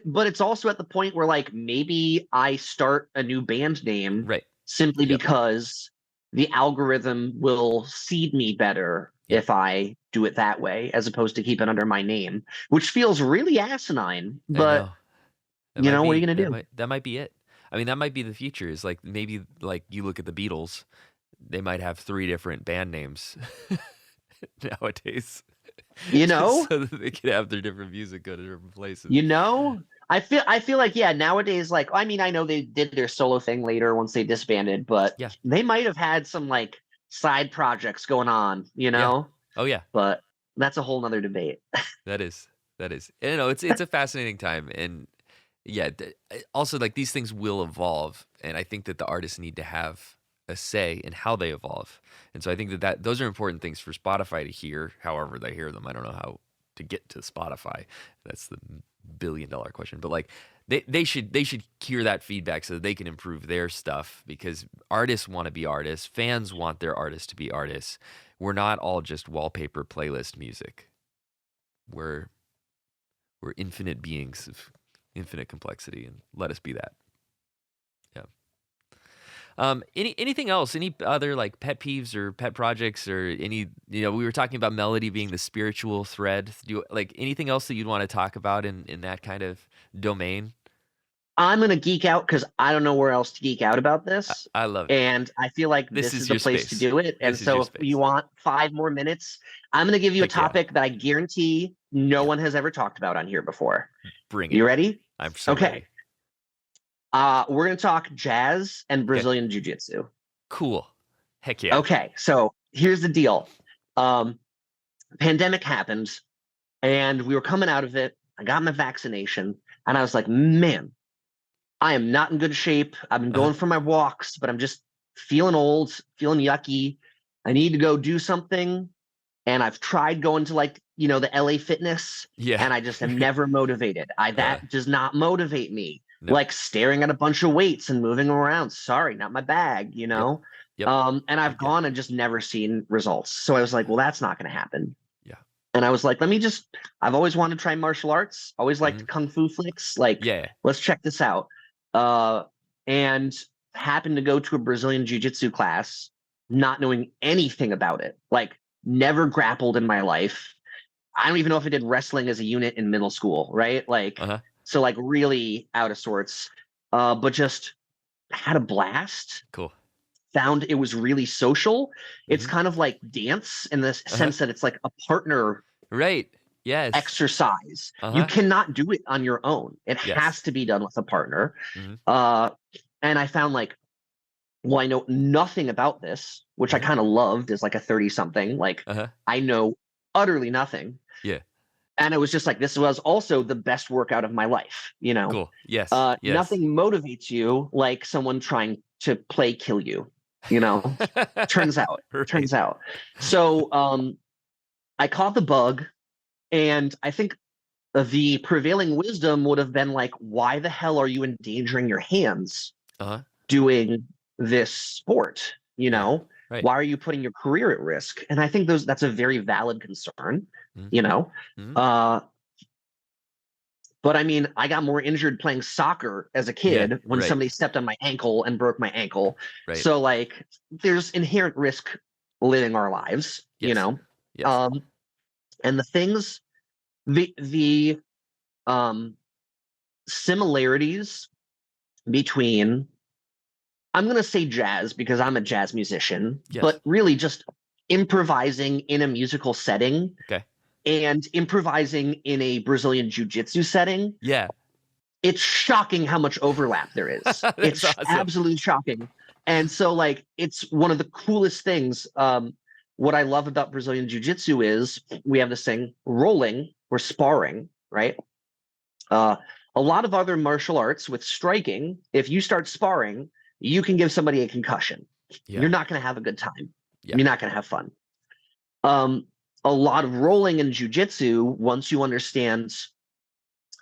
but it's also at the point where like maybe I start a new band name Right. simply because the algorithm will seed me better if I do it that way, as opposed to keep it under my name, which feels really asinine. But That might what are be- you gonna do? That might be it. I mean, that might be the future. Is like maybe like you look at the Beatles, they might have 3 different band names nowadays. So that they could have their different music go to different places. I feel like, nowadays, like, I mean, I know they did their solo thing later once they disbanded, but they might have had some like side projects going on, Oh yeah. but that's a whole nother debate. That is. And, it's a fascinating time, and also like these things will evolve, and I think that the artists need to have a say in how they evolve. And so I think that those are important things for Spotify to hear, however they hear them. I don't know how to get to Spotify. That's the billion-dollar question. But like they should hear that feedback so that they can improve their stuff, because artists want to be artists, fans want their artists to be artists. We're not all just wallpaper playlist music. We're infinite beings of infinite complexity, and let us be that. Anything else? Any other like pet peeves or pet projects, or any? We were talking about melody being the spiritual thread. Do you like anything else that you'd want to talk about in that kind of domain? I'm gonna geek out because I don't know where else to geek out about this. I love it. And I feel like this is the your place to space. do it. And This is so your if space. you want 5 more minutes, I'm gonna give you a Heck yeah. topic that I guarantee no one has ever talked about on here before. Bring it. You ready? I'm so Okay. ready. We're gonna talk jazz and Okay. Brazilian Jiu Jitsu. Cool. Heck yeah. Okay, so here's the deal. Um, Pandemic happened, and we were coming out of it. I got my vaccination, and I was like, man, I am not in good shape. I've been Uh-huh. going for my walks, but I'm just feeling old, feeling yucky. I need to go do something. And I've tried going to like, the LA Fitness, Yeah. and I just am never motivated. Uh, That does not motivate me. no. Like staring at a bunch of weights and moving around. Sorry, not my bag, Yep. Yep. And I've Heck yeah. gone and just never seen results. So I was like, well, that's not going to happen. Yeah. And I was like, I've always wanted to try martial arts, always liked kung fu flicks. Like, Yeah. let's check this out. And happened to go to a Brazilian Jiu Jitsu class, not knowing anything about it. Like, never grappled in my life. I don't even know if I did wrestling as a unit in middle school, right? Like, Uh-huh. so like really out of sorts, but just had a blast. Cool. Found it was really social. It's Mhm. kind of like dance in the Uh-huh. sense that it's like a partner Right. Yes. exercise. You Uh-huh. cannot do it on your own. It Yes. has to be done with a partner. Mhm. And I found like, well, I know nothing about this, which I Mhm. kind of loved as like a 30 something. Like, Uh-huh. I know utterly nothing. Yeah. And it was just like, this was also the best workout of my life, Cool. Yes. Yes. Nothing motivates you like someone trying to play kill you, turns out. Right. So I caught the bug, and I think the prevailing wisdom would have been like, why the hell are you endangering your hands Uh-huh. doing this sport? Yeah. Right. Why are you putting your career at risk? And I think that's a very valid concern, Mhm. Mhm. uh but I mean, I got more injured playing soccer as a Yeah. kid when Right. somebody stepped on my ankle and broke my ankle. Right. So like, there's inherent risk living our lives, Yes. Yes. um and the um similarities between, I'm going to say jazz because I'm a jazz musician, Yes. but really just improvising in a musical setting Okay. and improvising in a Brazilian jiu-jitsu setting. Yeah. It's shocking how much overlap there is. That's It's awesome. absolutely shocking. And so like, it's one of the coolest things. What I love about Brazilian jiu-jitsu is we have this thing rolling, we're sparring, right? A lot of other martial arts with striking, if you start sparring, you can give somebody a concussion. Yeah. You're not going to have a good time. Yeah. You're not going to have fun. A lot of rolling in jiu-jitsu, once you understand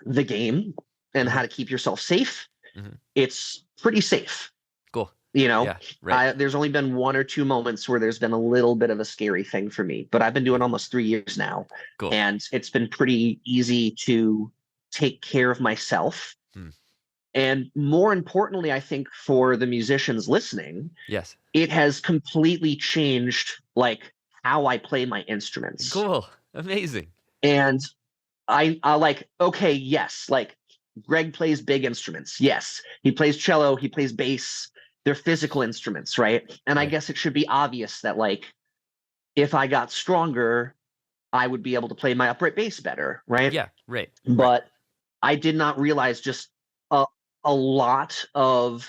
the game and how to keep yourself safe, Mhm. it's pretty safe. Cool. You know, Yeah. Right. there's only been one or two moments where there's been a little bit of a scary thing for me, but I've been doing almost 3 years now, Cool. and it's been pretty easy to take care of myself. And more importantly, I think for the musicians listening, Yes. it has completely changed like how I play my instruments. Cool. Amazing. And I like, okay, yes, like Greg plays big instruments. Yes, he plays cello, he plays bass. They're physical instruments, right? And I Right. guess it should be obvious that like, if I got stronger, I would be able to play my upright bass better, right? Yeah. Right. But I did not realize just a lot of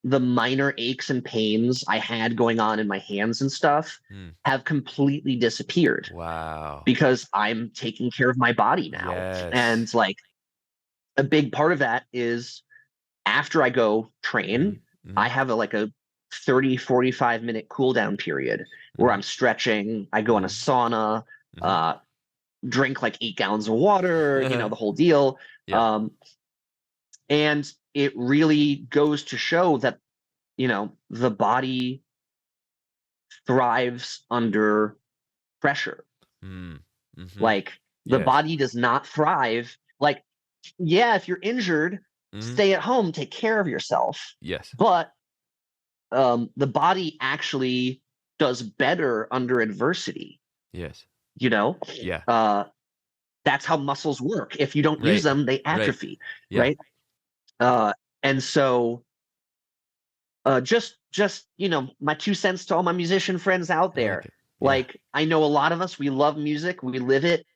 the minor aches and pains I had going on in my hands and stuff have completely disappeared Wow. because I'm taking care of my body now. Yes. And like, a big part of that is after I go train, I have a 30, 45 minute cool down period where I'm stretching. I go in a sauna, drink like 8 gallons of water, the whole deal. Yeah. And it really goes to show that, the body thrives under pressure. Like, the Yes. body does not thrive. Like, yeah, if you're injured, stay at home, take care of yourself. Yes. But the body actually does better under adversity. Yes. Yeah. That's how muscles work. If you don't use Right. them, they atrophy. Yeah. Right. And so just my 2 cents to all my musician friends out there. Okay. Yeah. Like, I know a lot of us, we love music, we live it,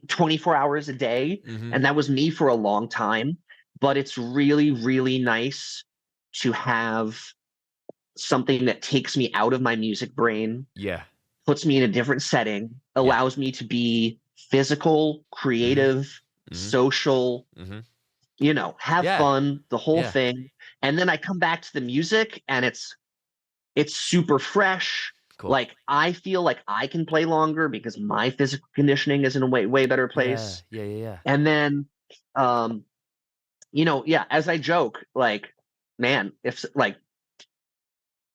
24 hours a day. And that was me for a long time. but it's really, really nice to have something that takes me out of my music brain, Yeah. puts me in a different setting, Yeah. allows me to be physical, Mm-hmm. creative, Mm-hmm. social, Mm-hmm. have Yeah. fun, the whole Yeah. thing. And then I come back to the music and it's super fresh. Cool. Like I feel like I can play longer because my physical conditioning is in a way better Yeah. place. Yeah. Yeah. Yeah. And then um yeah, as I joke, like, man, if like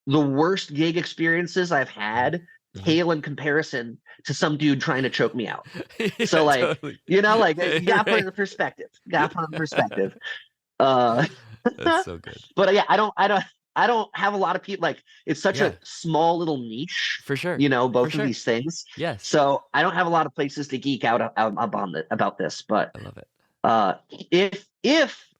the worst gig experiences I've Mm-hmm. had Mm-hmm. pale in comparison to some dude trying to choke me out. So Yeah, like, totally. like you gotta put it Right. in perspective. You gotta put it in perspective. Uh That's so good. but yeah, I don't have a lot of people. Like it's such Yeah, a small little niche, for sure. For both of sure. these things. Yes. So I don't have a lot of places to geek out about this. But I love it. uh if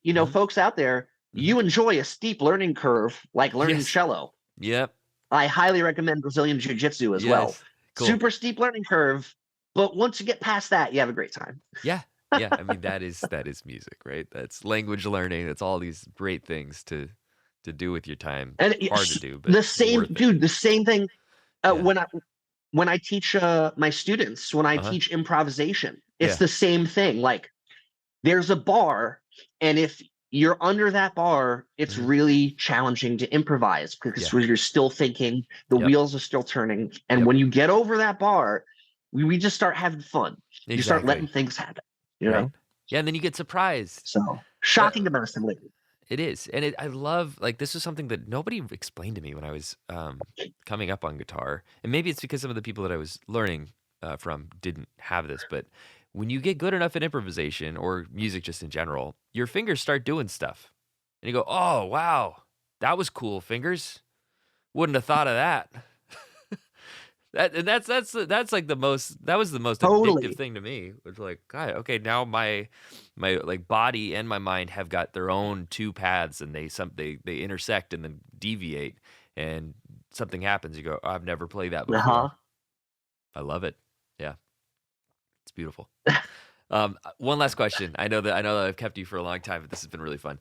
Mhm. folks out there, Mhm. you enjoy a steep learning curve like learning Yes. cello, Yep. I highly recommend Brazilian Jiu Jitsu as well. Yes. Cool. Super steep learning curve, but once you get past that, you have a great time. Yeah. Yeah. I mean, that is music, right? That's language learning. That's all these great things to do with your time. And Hard to do, but the same worth it. dude, the same thing Yeah. when I teach my students, when I Uh-huh. teach improvisation, it's Yeah. the same thing. Like there's a bar, and if you're under that bar, it's Mhm. really challenging to improvise because Yeah. you're still thinking, the Yep. wheels are still turning. And Yep. when you get over that bar, we just start having fun. You start letting Exactly. things happen, Right. Yeah, and then you get surprised. So Uh, shocking embarrassingly. It is, and I love like this is something that nobody explained to me when I was coming up on guitar, and maybe it's because some of the people that I was learning from didn't have this. But when you get good enough at improvisation or music just in general, your fingers start doing stuff, and you go, "Oh wow, that was cool, fingers. Wouldn't have thought of that." That's like that was the most addictive Totally. thing to me. It's like, God, okay, now my like body and my mind have got their own two paths, and they intersect and then deviate, and something happens. You go, oh, I've never played that Uh-huh. before. I love it. Yeah, it's beautiful. One last question. I know that I've kept you for a long time, but this has been really fun.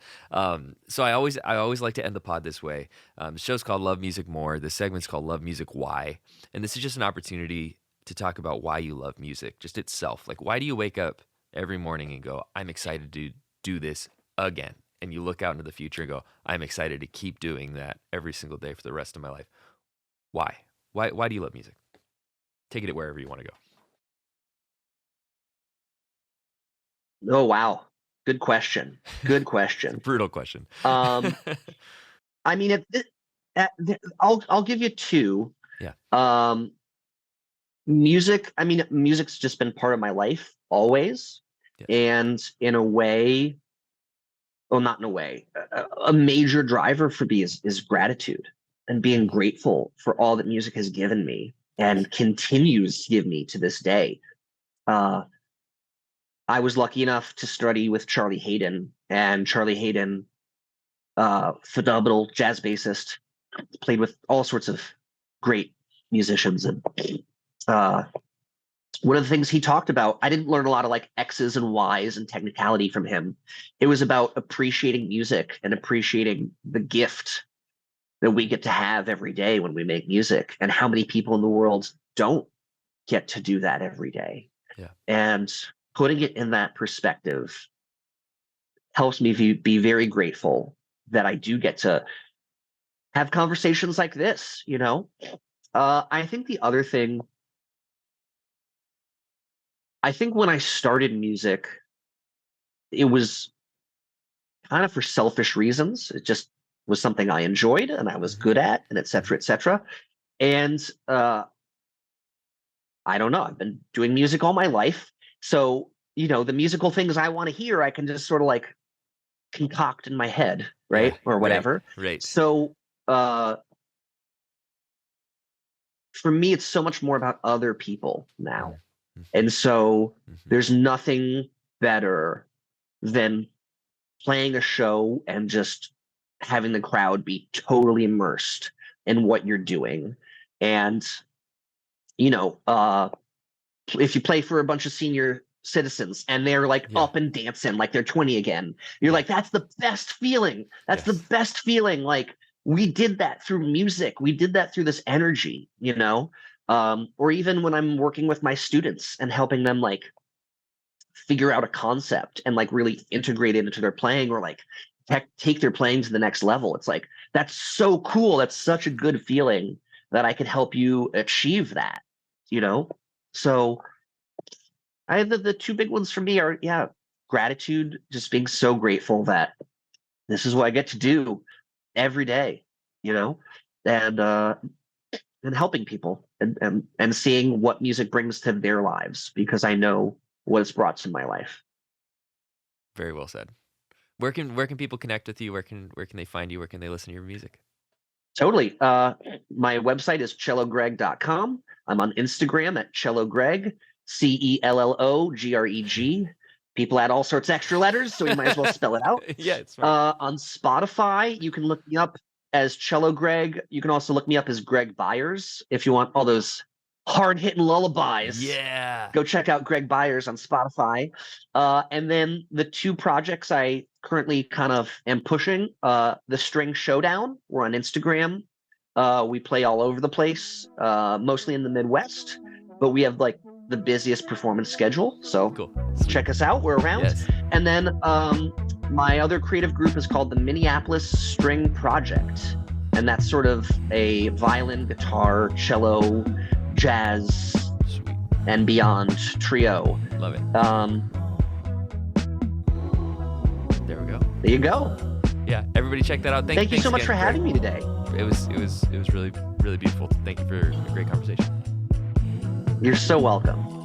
So I always like to end the pod this way. The show's called Love Music More. The segment's called Love Music Why, and this is just an opportunity to talk about why you love music, just itself. Like, why do you wake up every morning and go, I'm excited to do this again? And you look out into the future and go, I'm excited to keep doing that every single day for the rest of my life. Why? Why do you love music? Take it wherever you want to go. Oh wow. Good question. Good It's a question. brutal question. Um, I mean, I'll give you two. Yeah. Music. I mean, music's just been part of my life always, Yes. and in a way, well, not in a way, a major driver for me is gratitude and being Mhm. grateful for all that music has given me Yes. and continues to give me to this day. Uh, I was lucky enough to study with Charlie Hayden, and Charlie Hayden, phenomenal jazz bassist, played with all sorts of great musicians. And uh, one of the things he talked about, I didn't learn a lot of like X's and Y's and technicality from him. It was about appreciating music and appreciating the gift that we get to have every day when we make music, and how many people in the world don't get to do that every day. Yeah. And putting it in that perspective helps me be very grateful that I do get to have conversations like this. I think the other thing, I think when I started music, it was kind of for selfish reasons. It just was something I enjoyed and I was Mhm. good at, and et Mhm. cetera, et cetera. And I don't know, I've been doing music all my life. So, the musical things I want to hear, I can just sort of like concoct in my head, Yeah. right? Or Right. whatever. Right. So, for me, it's so much more about other people now. Mhm. Mhm. And so Mhm. there's nothing better than playing a show and just having the crowd be totally immersed in what you're doing. And, you know, uh, if you play for a bunch of senior citizens and they're like Yeah. up and dancing like they're 20 again. You're like, that's the best feeling. That's the Yes. best feeling. Like we did that through music. We did that through this energy, you know? Or even when I'm working with my students and helping them like figure out a concept and like really integrate it into their playing, or like take their playing to the next level. It's like, that's so cool. That's such a good feeling that I could help you achieve that, you know? So the two big ones for me are, yeah, gratitude, just being so grateful that this is what I get to do every day, you know, and helping people and seeing what music brings to their lives, because I know what it's brought to my life. Very well said. Where can people connect with you? Where can they find you? Where can they listen to your music? Totally. My website is cellogreg.com. I'm on Instagram at cellogreg, CELLOGREG. People add all sorts of extra letters, so we might as well spell it out. Yeah, it's fine. On Spotify, you can look me up as Cello Greg. You can also look me up as Greg Byers if you want all those hard-hitting lullabies. Yeah. Go check out Greg Byers on Spotify. And then the two projects I currently kind of am pushing, the String Showdown. We're on Instagram. We play all over the place, mostly in the Midwest, but we have like the busiest performance schedule. So Cool. check us out. We're around. Yes. And then my other creative group is called the Minneapolis String Project. And that's sort of a violin, guitar, cello, jazz, Sweet. and beyond trio. Love it. There we go. There you go. Yeah, everybody check that out. Thank you so much for having me today. It was really beautiful. Thank you for a great conversation. You're so welcome.